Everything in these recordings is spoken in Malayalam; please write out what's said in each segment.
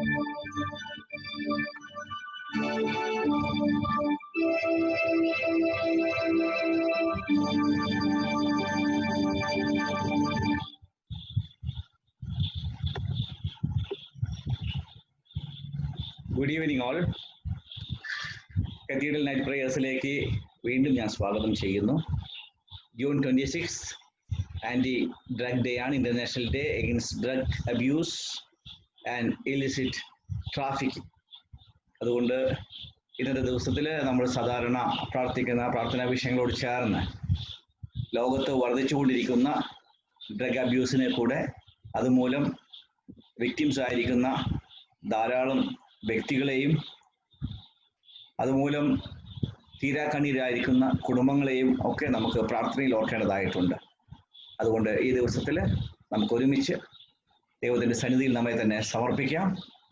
Good evening all. Cathedral night പ്രേയേഴ്സിലേക്ക് വീണ്ടും ഞാൻ സ്വാഗതം ചെയ്യുന്നു. ജൂൺ 26 ആൻറ്റി ഡ്രഗ് ഡേ ആണ്, international day against drug abuse and illicit trafficking. അതുകൊണ്ട് ഇന്നത്തെ ദിവസത്തിൽ നമ്മൾ സാധാരണ പ്രാർത്ഥിക്കുന്ന പ്രാർത്ഥനാ വിഷയങ്ങളോട് ചേർന്ന് ലോകത്ത് വർദ്ധിച്ചുകൊണ്ടിരിക്കുന്ന ഡ്രഗ് അബ്യൂസിനെ കൂടെ അതുമൂലം വിക്ടിംസ് ആയിരിക്കുന്ന ധാരാളം വ്യക്തികളെയും അതുമൂലം തീരാക്കണ്ണീരായിരിക്കുന്ന കുടുംബങ്ങളെയും ഒക്കെ നമുക്ക് പ്രാർത്ഥനയിൽ ഓർക്കേണ്ടതായിട്ടുണ്ട്. അതുകൊണ്ട് ഈ ദിവസത്തിൽ നമുക്ക് ഒരുമിച്ച് ദൈവത്തിൻ്റെ സന്നിധിയിൽ നമ്മെ തന്നെ സമർപ്പിക്കാം.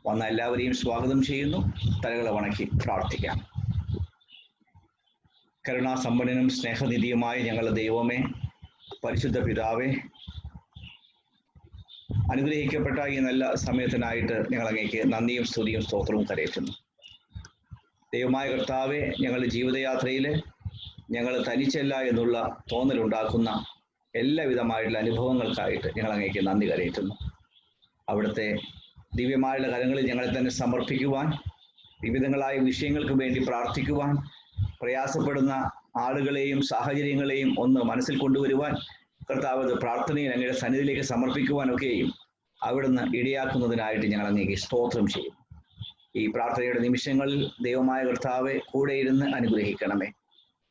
വന്ന എല്ലാവരെയും സ്വാഗതം ചെയ്യുന്നു. തലകളെ വണക്കി പ്രാർത്ഥിക്കാം. കരുണാസമ്പന്നനും സ്നേഹനിധിയുമായ ഞങ്ങളുടെ ദൈവമേ, പരിശുദ്ധ പിതാവേ, അനുഗ്രഹിക്കപ്പെട്ട ഈ നല്ല സമയത്തിനായിട്ട് ഞങ്ങൾ അങ്ങേക്ക് നന്ദിയും സ്തുതിയും സ്തോത്രവും കരയറ്റുന്നു. ദൈവമായ കർത്താവെ, ഞങ്ങളുടെ ജീവിതയാത്രയിൽ ഞങ്ങൾ തനിച്ചല്ല എന്നുള്ള തോന്നലുണ്ടാക്കുന്ന എല്ലാവിധമായിട്ടുള്ള അനുഭവങ്ങൾക്കായിട്ട് ഞങ്ങൾ അങ്ങേക്ക് നന്ദി കരയറ്റുന്നു. അവിടുത്തെ ദിവ്യമായുള്ള കരങ്ങളിൽ ഞങ്ങളെ തന്നെ സമർപ്പിക്കുവാൻ, വിവിധങ്ങളായ വിഷയങ്ങൾക്ക് വേണ്ടി പ്രാർത്ഥിക്കുവാൻ, പ്രയാസപ്പെടുന്ന ആളുകളെയും സാഹചര്യങ്ങളെയും ഒന്ന് മനസ്സിൽ കൊണ്ടുവരുവാൻ, കർത്താവ് പ്രാർത്ഥനയിൽ അങ്ങയുടെ സന്നിധിയിലേക്ക് സമർപ്പിക്കുവാനൊക്കെയും അവിടുന്ന് ഇടയാക്കുന്നതിനായിട്ട് ഞങ്ങൾ അങ്ങേക്ക് സ്തോത്രം ചെയ്യും. ഈ പ്രാർത്ഥനയുടെ നിമിഷങ്ങളിൽ ദൈവമായ കർത്താവെ കൂടെ ഇരുന്ന് അനുഗ്രഹിക്കണമേ.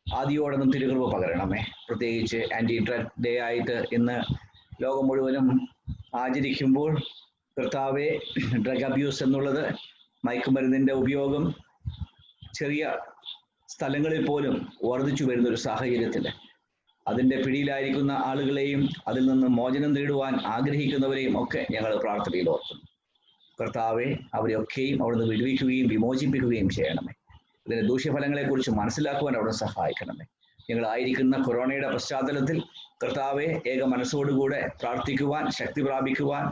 ആദിയോടൊന്നും തിരുകൃപ പകരണമേ. പ്രത്യേകിച്ച് ആൻറ്റി ഡ്രഗ് ഡേ ആയിട്ട് ഇന്ന് ലോകം മുഴുവനും ആചരിക്കുമ്പോൾ കർത്താവെ, ഡ്രഗ് അബ്യൂസ് എന്നുള്ളത് മയക്കുമരുന്നിൻ്റെ ഉപയോഗം ചെറിയ സ്ഥലങ്ങളിൽ പോലും വർദ്ധിച്ചു വരുന്നൊരു സാഹചര്യത്തിൽ അതിൻ്റെ പിടിയിലായിരിക്കുന്ന ആളുകളെയും അതിൽ നിന്ന് മോചനം നേടുവാൻ ആഗ്രഹിക്കുന്നവരെയും ഒക്കെ ഞങ്ങൾ പ്രാർത്ഥനയിൽ ഓർക്കുന്നു. കർത്താവെ, അവരെയൊക്കെയും അവിടുന്ന് വിടുവിക്കുകയും വിമോചിപ്പിക്കുകയും ചെയ്യണമേ. ഇതിൻ്റെ ദൂഷ്യഫലങ്ങളെക്കുറിച്ച് മനസ്സിലാക്കുവാൻ അവിടുന്ന് സഹായിക്കണമേ. ഞങ്ങളായിരിക്കുന്ന കൊറോണയുടെ പശ്ചാത്തലത്തിൽ കർത്താവെ, ഏക മനസ്സോടുകൂടെ പ്രാർത്ഥിക്കുവാൻ, ശക്തി പ്രാപിക്കുവാൻ,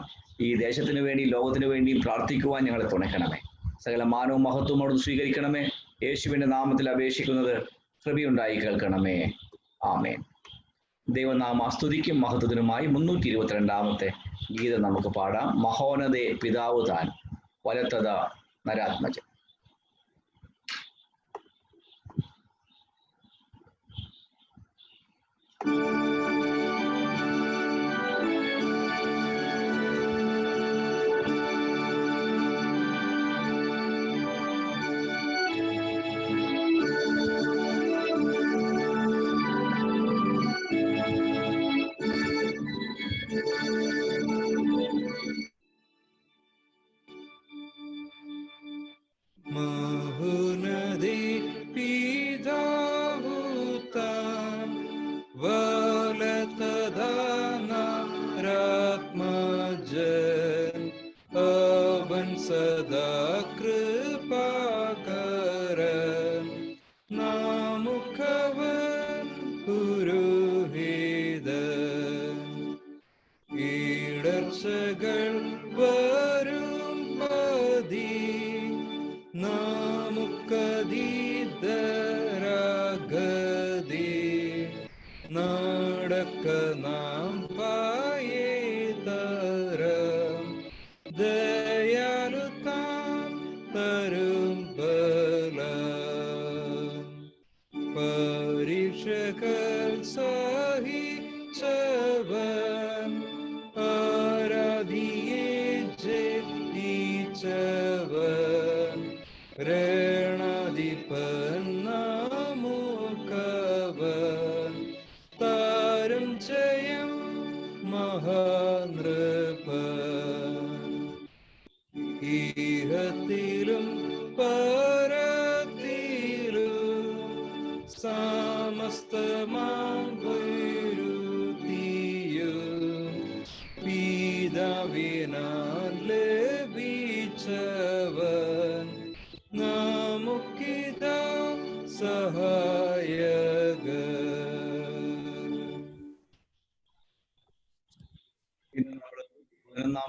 ഈ ദേശത്തിന് വേണ്ടി ലോകത്തിന് വേണ്ടിയും പ്രാർത്ഥിക്കുവാൻ ഞങ്ങളെ തുണയ്ക്കണമേ. സകല മാനവും മഹത്വവും അവിടുന്ന് സ്വീകരിക്കണമേ. യേശുവിൻ്റെ നാമത്തിൽ അപേക്ഷിക്കുന്നത് കൃപയുണ്ടായി കേൾക്കണമേ. ആമേൻ. ദൈവനാമ സ്തുതിക്കും മഹത്വത്തിനുമായി 322 ഗീതം നമുക്ക് പാടാം. മഹോന്നതേ പിതാവ് താൻ, വലത്തത നരാത്മജൻ.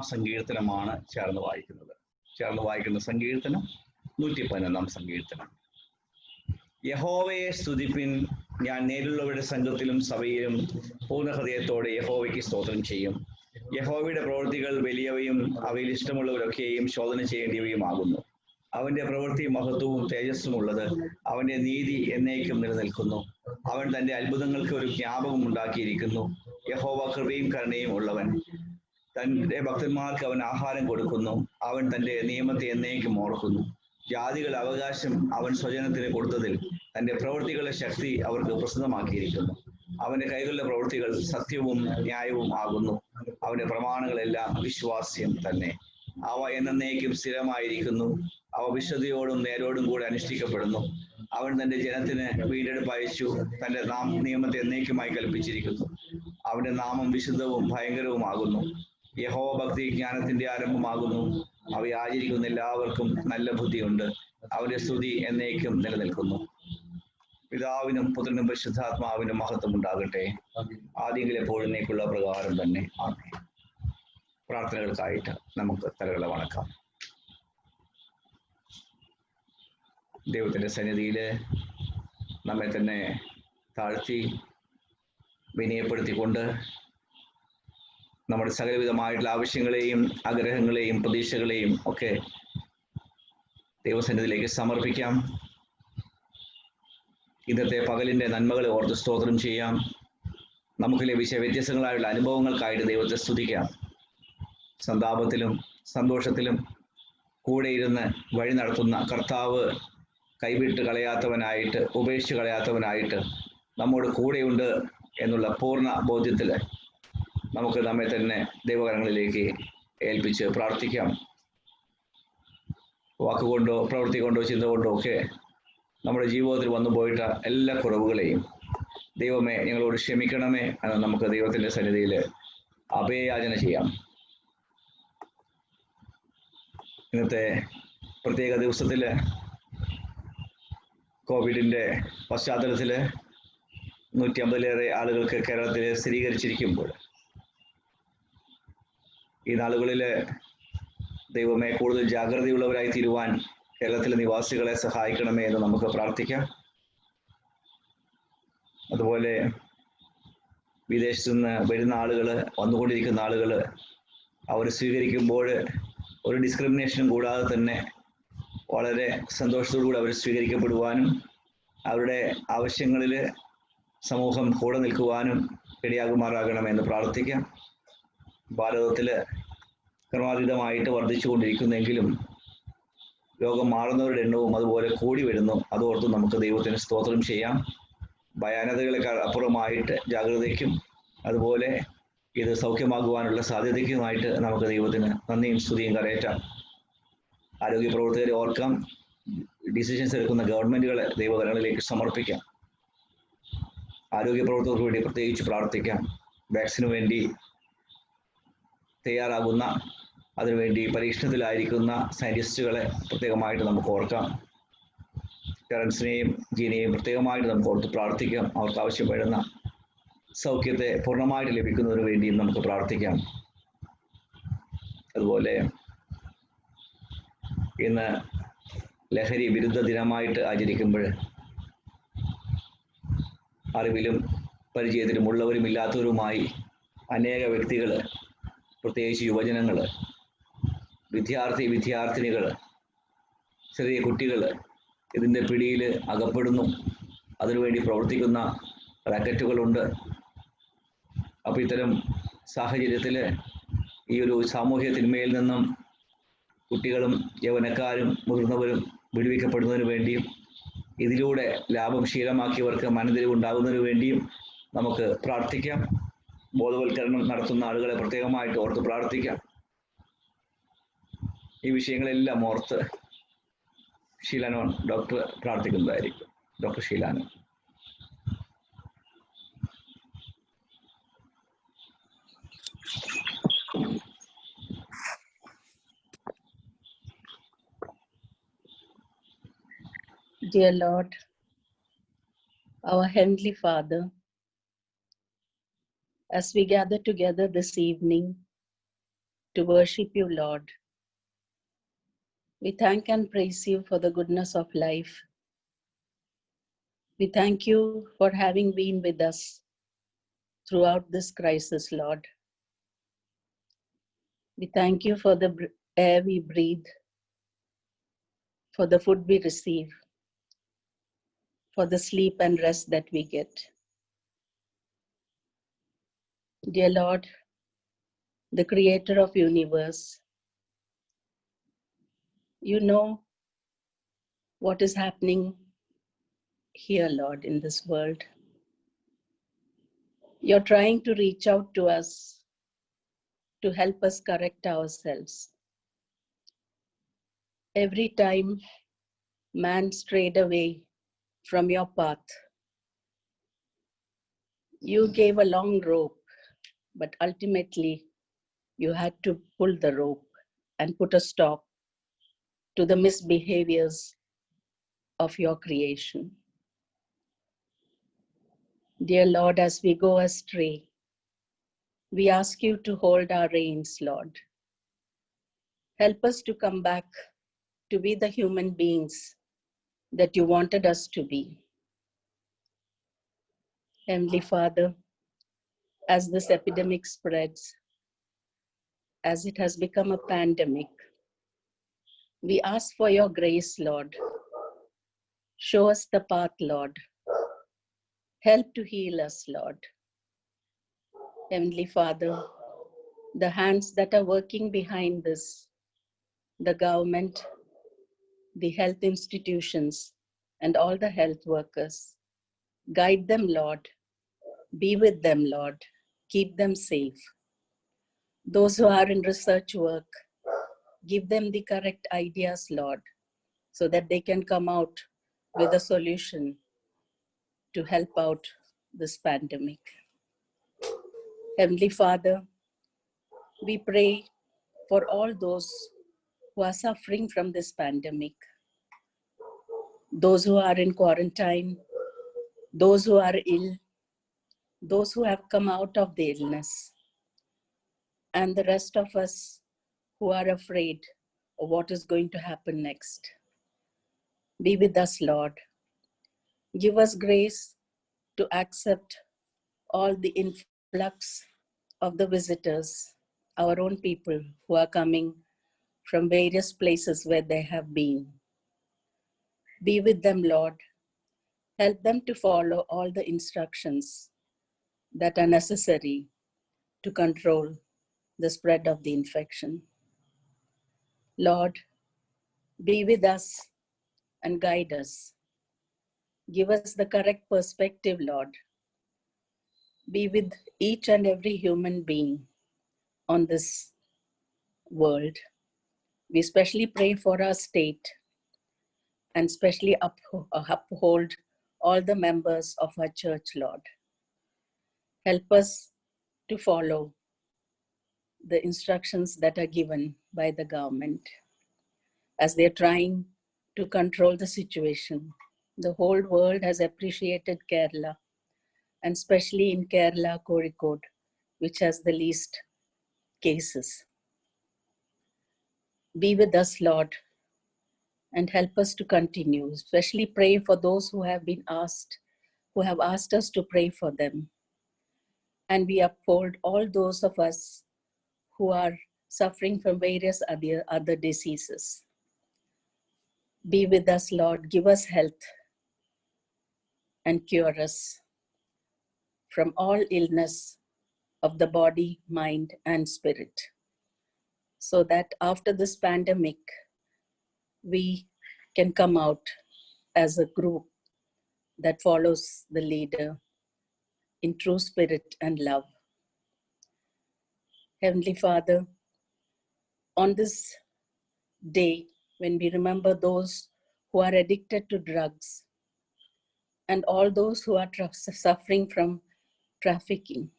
സങ്കീർത്തനമാണ് ചേർന്ന് വായിക്കുന്നത്. ചേർന്ന് വായിക്കുന്ന സങ്കീർത്തനം 111 സങ്കീർത്തനം. യഹോവയെ സ്തുതിപ്പിൻ, ഞാൻ നേരിലുള്ളവരുടെ സംഘത്തിലും സഭയിലും പൂർണ്ണ ഹൃദയത്തോടെ യഹോവയ്ക്ക് സ്തോത്രം ചെയ്യും. യഹോവയുടെ പ്രവൃത്തികൾ വലിയവയും അവയിൽ ഇഷ്ടമുള്ളവരൊക്കെയും ശോധന ചെയ്യേണ്ടിയവയുമാകുന്നു. അവന്റെ പ്രവൃത്തി മഹത്വവും തേജസ്സുമുള്ളത്. അവന്റെ നീതി എന്നേക്കും നിലനിൽക്കുന്നു. അവൻ തന്റെ അത്ഭുതങ്ങൾക്ക് ഒരു ജ്ഞാപകം ഉണ്ടാക്കിയിരിക്കുന്നു. യഹോവ കൃപയും കരുണയും ഉള്ളവൻ. തന്റെ ഭക്തന്മാർക്ക് അവൻ ആഹാരം കൊടുക്കുന്നു. അവൻ തന്റെ നിയമത്തെ എന്നേക്കും ഓർക്കുന്നു. ജാതികളുടെ അവകാശം അവൻ സ്വജനത്തിന് കൊടുത്തതിൽ തന്റെ പ്രവൃത്തികളുടെ ശക്തി അവർക്ക് പ്രസിദ്ധമാക്കിയിരിക്കുന്നു. അവന്റെ കൈകളുടെ പ്രവൃത്തികൾ സത്യവും ന്യായവും ആകുന്നു. അവന്റെ പ്രമാണങ്ങളെല്ലാം വിശ്വാസ്യം തന്നെ. അവ എന്നേക്കും സ്ഥിരമായിരിക്കുന്നു. അവ വിശുദ്ധിയോടും നേരോടും കൂടെ അനുഷ്ഠിക്കപ്പെടുന്നു. അവൻ തന്റെ ജനത്തിന് വീണ്ടെടുപ്പ് അയച്ചു. തന്റെ നിയമത്തെ എന്നേക്കുമായി കൽപ്പിച്ചിരിക്കുന്നു. അവന്റെ നാമം വിശുദ്ധവും ഭയങ്കരവുമാകുന്നു. യഹോവ ഭക്തി ജ്ഞാനത്തിന്റെ ആരംഭമാകുന്നു. അവയെ ആചരിക്കുന്ന എല്ലാവർക്കും നല്ല ബുദ്ധിയുണ്ട്. അവന്റെ സ്തുതി എന്നേക്കും നിലനിൽക്കുന്നു. പിതാവിനും പുത്രനും പരിശുദ്ധാത്മാവിനും മഹത്വം ഉണ്ടാകട്ടെ, ആദ്യങ്ങളിൽ എപ്പോഴും എന്നേക്കുള്ള പ്രകാരം തന്നെ. ആമേൻ. പ്രാർത്ഥനകൾക്കായിട്ട് നമുക്ക് തലകളെ വണക്കാം. ദൈവത്തിന്റെ സന്നിധിയില് നമ്മെ തന്നെ താഴ്ത്തി വിനയപ്പെടുത്തിക്കൊണ്ട് നമ്മുടെ സകലവിധമായിട്ടുള്ള ആവശ്യങ്ങളെയും ആഗ്രഹങ്ങളെയും പ്രതീക്ഷകളെയും ഒക്കെ ദൈവസന്നിധിയിലേക്ക് സമർപ്പിക്കാം. ഇന്നത്തെ പകലിന്റെ നന്മകളെ ഓർത്ത് സ്തോത്രം ചെയ്യാം. നമുക്ക് ലഭിച്ച വ്യത്യസ്തങ്ങളായുള്ള അനുഭവങ്ങൾക്കായിട്ട് ദൈവത്തെ സ്തുതിക്കാം. സന്താപത്തിലും സന്തോഷത്തിലും കൂടെ ഇരുന്ന് വഴി നടത്തുന്ന കർത്താവ് കൈവിട്ട് കളയാത്തവനായിട്ട്, ഉപേക്ഷിച്ച് കളയാത്തവനായിട്ട് നമ്മോട് കൂടെയുണ്ട് എന്നുള്ള പൂർണ്ണ ബോധ്യത്തിൽ നമുക്ക് നമ്മെ തന്നെ ദൈവകരങ്ങളിലേക്ക് ഏൽപ്പിച്ച് പ്രാർത്ഥിക്കാം. വാക്കുകൊണ്ടോ പ്രവൃത്തി കൊണ്ടോ ചിന്ത കൊണ്ടോ ഒക്കെ നമ്മുടെ ജീവിതത്തിൽ വന്നു പോയിട്ട് എല്ലാ കുറവുകളെയും ദൈവമേ ഞങ്ങളോട് ക്ഷമിക്കണമേ എന്ന് നമുക്ക് ദൈവത്തിന്റെ സന്നിധിയിൽ അഭയയാചന ചെയ്യാം. ഇന്നത്തെ പ്രത്യേക ദിവസത്തിൽ കോവിഡിന്റെ പശ്ചാത്തലത്തിൽ 150-ലേറെ ആളുകൾക്ക് കേരളത്തിൽ സ്ഥിരീകരിച്ചിരിക്കുമ്പോൾ ഈ നാളുകളിൽ ദൈവമേ കൂടുതൽ ജാഗ്രതയുള്ളവരായി തീരുവാൻ കേരളത്തിലെ നിവാസികളെ സഹായിക്കണമേ എന്ന് നമുക്ക് പ്രാർത്ഥിക്കാം. അതുപോലെ വിദേശത്തു നിന്ന് വരുന്ന ആളുകൾ, വന്നുകൊണ്ടിരിക്കുന്ന ആളുകൾ, അവർ സ്വീകരിക്കുമ്പോൾ ഒരു ഡിസ്ക്രിമിനേഷനും കൂടാതെ തന്നെ വളരെ സന്തോഷത്തോടുകൂടി അവർ സ്വീകരിക്കപ്പെടുവാനും അവരുടെ ആവശ്യങ്ങളിൽ സമൂഹം കൂടെ നിൽക്കുവാനും ഇടയാകുമാറാകണമെന്ന് പ്രാർത്ഥിക്കാം. ഭാരതത്തിൽ ക്രമാതീതമായിട്ട് വർദ്ധിച്ചുകൊണ്ടിരിക്കുന്നെങ്കിലും രോഗം മാറുന്നവരുടെ എണ്ണവും അതുപോലെ കൂടി വരുന്നു. അതോർത്ത് നമുക്ക് ദൈവത്തിന് സ്തോത്രം ചെയ്യാം. ഭയാനതകളെക്കാൾ അപ്പുറമായിട്ട് ജാഗ്രതയ്ക്കും അതുപോലെ ഇത് സൗഖ്യമാകുവാനുള്ള സാധ്യതയ്ക്കുമായിട്ട് നമുക്ക് ദൈവത്തിന് നന്ദിയും സ്തുതിയും കരയറ്റാം. ആരോഗ്യ പ്രവർത്തകരെ ഓർക്കാം. ഡിസിഷൻസ് എടുക്കുന്ന ഗവൺമെന്റുകളെ ദൈവകരങ്ങളിലേക്ക് സമർപ്പിക്കാം. ആരോഗ്യ പ്രവർത്തകർക്ക് വേണ്ടി പ്രത്യേകിച്ച് പ്രാർത്ഥിക്കാം. വാക്സിന് വേണ്ടി തയ്യാറാകുന്ന, അതിനുവേണ്ടി പരീക്ഷണത്തിലായിരിക്കുന്ന സയന്റിസ്റ്റുകളെ പ്രത്യേകമായിട്ട് നമുക്ക് ഓർക്കാം. ടെറൻസിനെയും ജീനെയും പ്രത്യേകമായിട്ട് നമുക്ക് ഓർത്ത് പ്രാർത്ഥിക്കാം. അവർക്ക് ആവശ്യപ്പെടുന്ന സൗഖ്യത്തെ പൂർണ്ണമായിട്ട് ലഭിക്കുന്നതിന് വേണ്ടിയും നമുക്ക് പ്രാർത്ഥിക്കാം. അതുപോലെ ഇന്ന് ലഹരി വിരുദ്ധ ദിനമായിട്ട് ആചരിക്കുമ്പോൾ അറിവിലും പരിചയത്തിലും ഉള്ളവരും ഇല്ലാത്തവരുമായി അനേക വ്യക്തികൾ, പ്രത്യേകിച്ച് യുവജനങ്ങൾ, വിദ്യാർത്ഥിനികൾ, ചെറിയ കുട്ടികൾ ഇതിൻ്റെ പിടിയിൽ അകപ്പെടുന്നു. അതിനുവേണ്ടി പ്രവർത്തിക്കുന്ന റാക്കറ്റുകളുണ്ട്. അപ്പോൾ ഇത്തരം സാഹചര്യത്തിൽ ഈ ഒരു സാമൂഹ്യ തിന്മയിൽ നിന്നും കുട്ടികളും യൗവനക്കാരും മുതിർന്നവരും വിടുവിക്കപ്പെടുന്നതിന് വേണ്ടിയും ഇതിലൂടെ ലാഭം ശീലമാക്കിയവർക്ക് മനംതിരിവുണ്ടാകുന്നതിന് വേണ്ടിയും നമുക്ക് പ്രാർത്ഥിക്കാം. ബോധവൽക്കരണം നടത്തുന്ന ആളുകളെ പ്രത്യേകമായിട്ട് ഓർത്ത് പ്രാർത്ഥിക്കാം. ഈ വിഷയങ്ങളെല്ലാം ഓർത്ത് ഷീലാനോൻ ഡോക്ടർ പ്രാർത്ഥിക്കുന്നതായിരിക്കും. Doctor Sheelanon. Dear Lord, our Heavenly Father, as we gather together this evening to worship you, Lord, We thank and praise you for the goodness of life. We thank you for having been with us throughout this crisis, Lord. We thank you for the air we breathe, for the food we receive, for the sleep and rest that we get. Dear Lord, the creator of universe, you know what is happening here, Lord, in this world. You're trying to reach out to us to help us correct ourselves. Every time man strayed away from your path, you gave a long rope, but ultimately you had to pull the rope and put a stop to the misbehaviors of your creation. Dear Lord, as we go astray, we ask you to hold our reins, Lord. Help us to come back to be the human beings that you wanted us to be. Heavenly Father, as this epidemic spreads, as it has become a pandemic, we ask for your grace, Lord. Show us the path, Lord. Help to heal us, Lord. Heavenly Father, the hands that are working behind this, the government, the health institutions, and all the health workers, guide them, Lord. Be with them, Lord. Keep them safe. Those who are in research work, give them the correct ideas, Lord, so that they can come out with a solution to help out this pandemic. Heavenly Father, we pray for all those who are suffering from this pandemic, those who are in quarantine, those who are ill, those who have come out of the illness, and the rest of us who are afraid of what is going to happen next. Be with us, Lord. Give us grace to accept all the influx of the visitors, our own people who are coming from various places where they have been. Be with them, Lord. Help them to follow all the instructions that are necessary to control the spread of the infection. Lord, be with us and guide us. Give us the correct perspective, Lord. Be with each and every human being on this world. We especially pray for our state and especially uphold all the members of our church, Lord. Help us to follow the instructions that are given by the government as they're trying to control the situation. The whole world has appreciated Kerala, and especially in Kerala, Kozhikode, which has the least cases. Be with us, Lord, and help us to continue, especially pray for those who have asked us to pray for them. And we uphold all those of us who are suffering from various other diseases. Be with us, Lord, give us health and cure us from all illness of the body, mind, and spirit, so that after this pandemic, we can come out as a group that follows the leader in true spirit and love. Heavenly Father, on this day, when we remember those who are addicted to drugs and all those who are suffering from trafficking,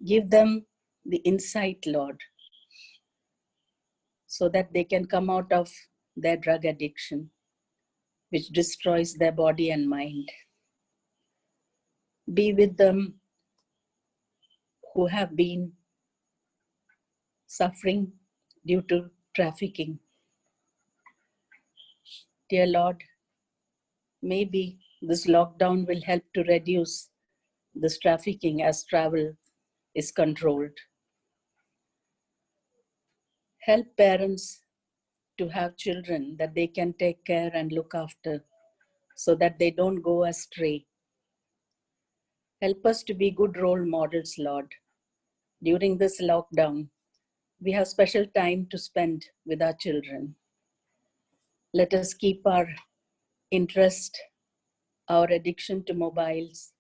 give them the insight, Lord, so that they can come out of their drug addiction, which destroys their body and mind. Be with them who have been suffering due to trafficking. Dear Lord, maybe this lockdown will help to reduce this trafficking as travel is controlled. Help parents to have children that they can take care and look after so that they don't go astray. Help us to be good role models, Lord. During this lockdown, we have special time to spend with our children. Let us keep our interest, our addiction to mobiles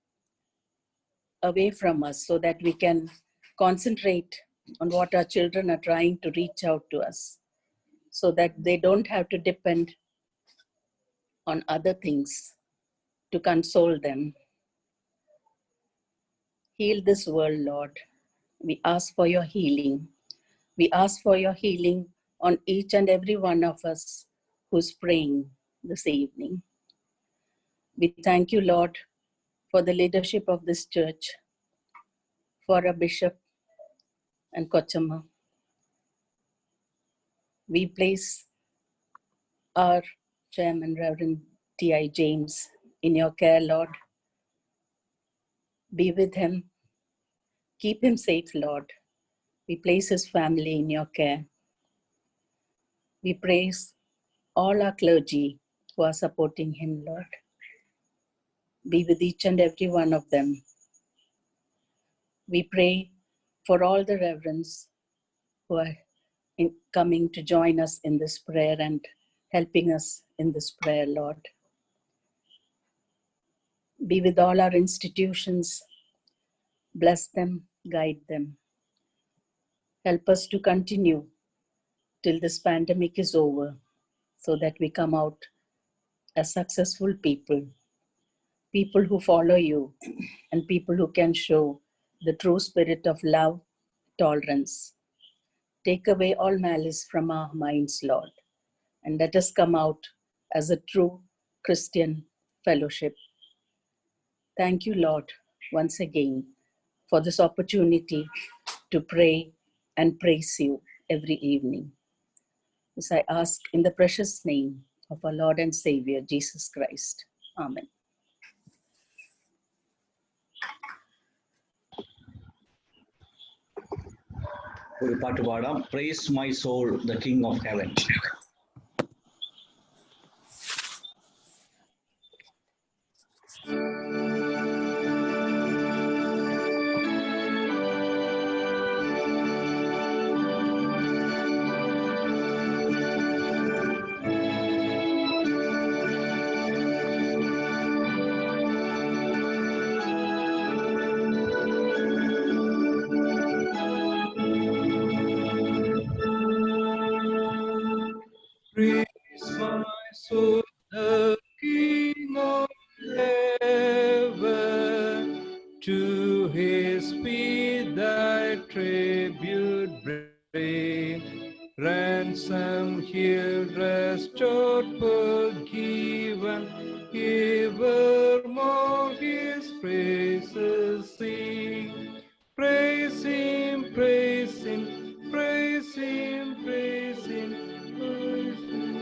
away from us so that we can concentrate on what our children are trying to reach out to us so that they don't have to depend on other things to console them. Heal this world, Lord. We ask for your healing. We ask for your healing on each and every one of us who's praying this evening. We thank you, Lord, for the leadership of this church, for our bishop and Kochama. We place our chairman, Reverend T.I. James, in your care, Lord. Be with him. Keep him safe, Lord. We place his family in your care. We praise all our clergy who are supporting him, Lord. Be with each and every one of them. We pray for all the reverends who are coming to join us in this prayer and helping us in this prayer, Lord. Be with all our institutions. Bless them, guide them. Help us to continue till this pandemic is over so that we come out as successful people, people who follow you and people who can show the true spirit of love, tolerance. Take away all malice from our minds, Lord, and let us come out as a true Christian fellowship. Thank you, Lord, once again for this opportunity to pray and praise you every evening. This I ask in the precious name of our Lord and Savior, Jesus Christ. Amen. ഒരു പാട്ട് പാടാം. Praise my soul, the King of heaven. Praise my soul, the King of heaven, to his feet thy tribute bring. Ransom healed, restored, forgiven, evermore his praises sing. Praise him, praise him, praise him, praise him, praise him,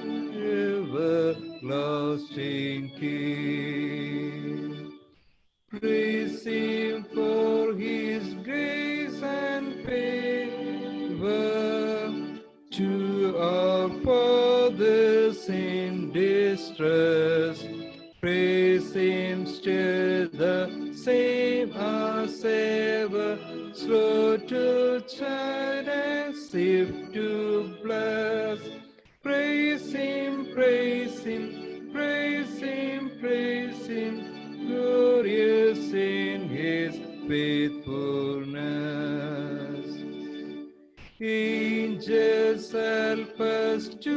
everlasting King. Praise him for his grace and favor to our fathers in distress. Praise him still the same as ever, slow to chide and swift to bless. Praise him, praise him, praise him, praise him, glorious in his faithfulness. Angels help us to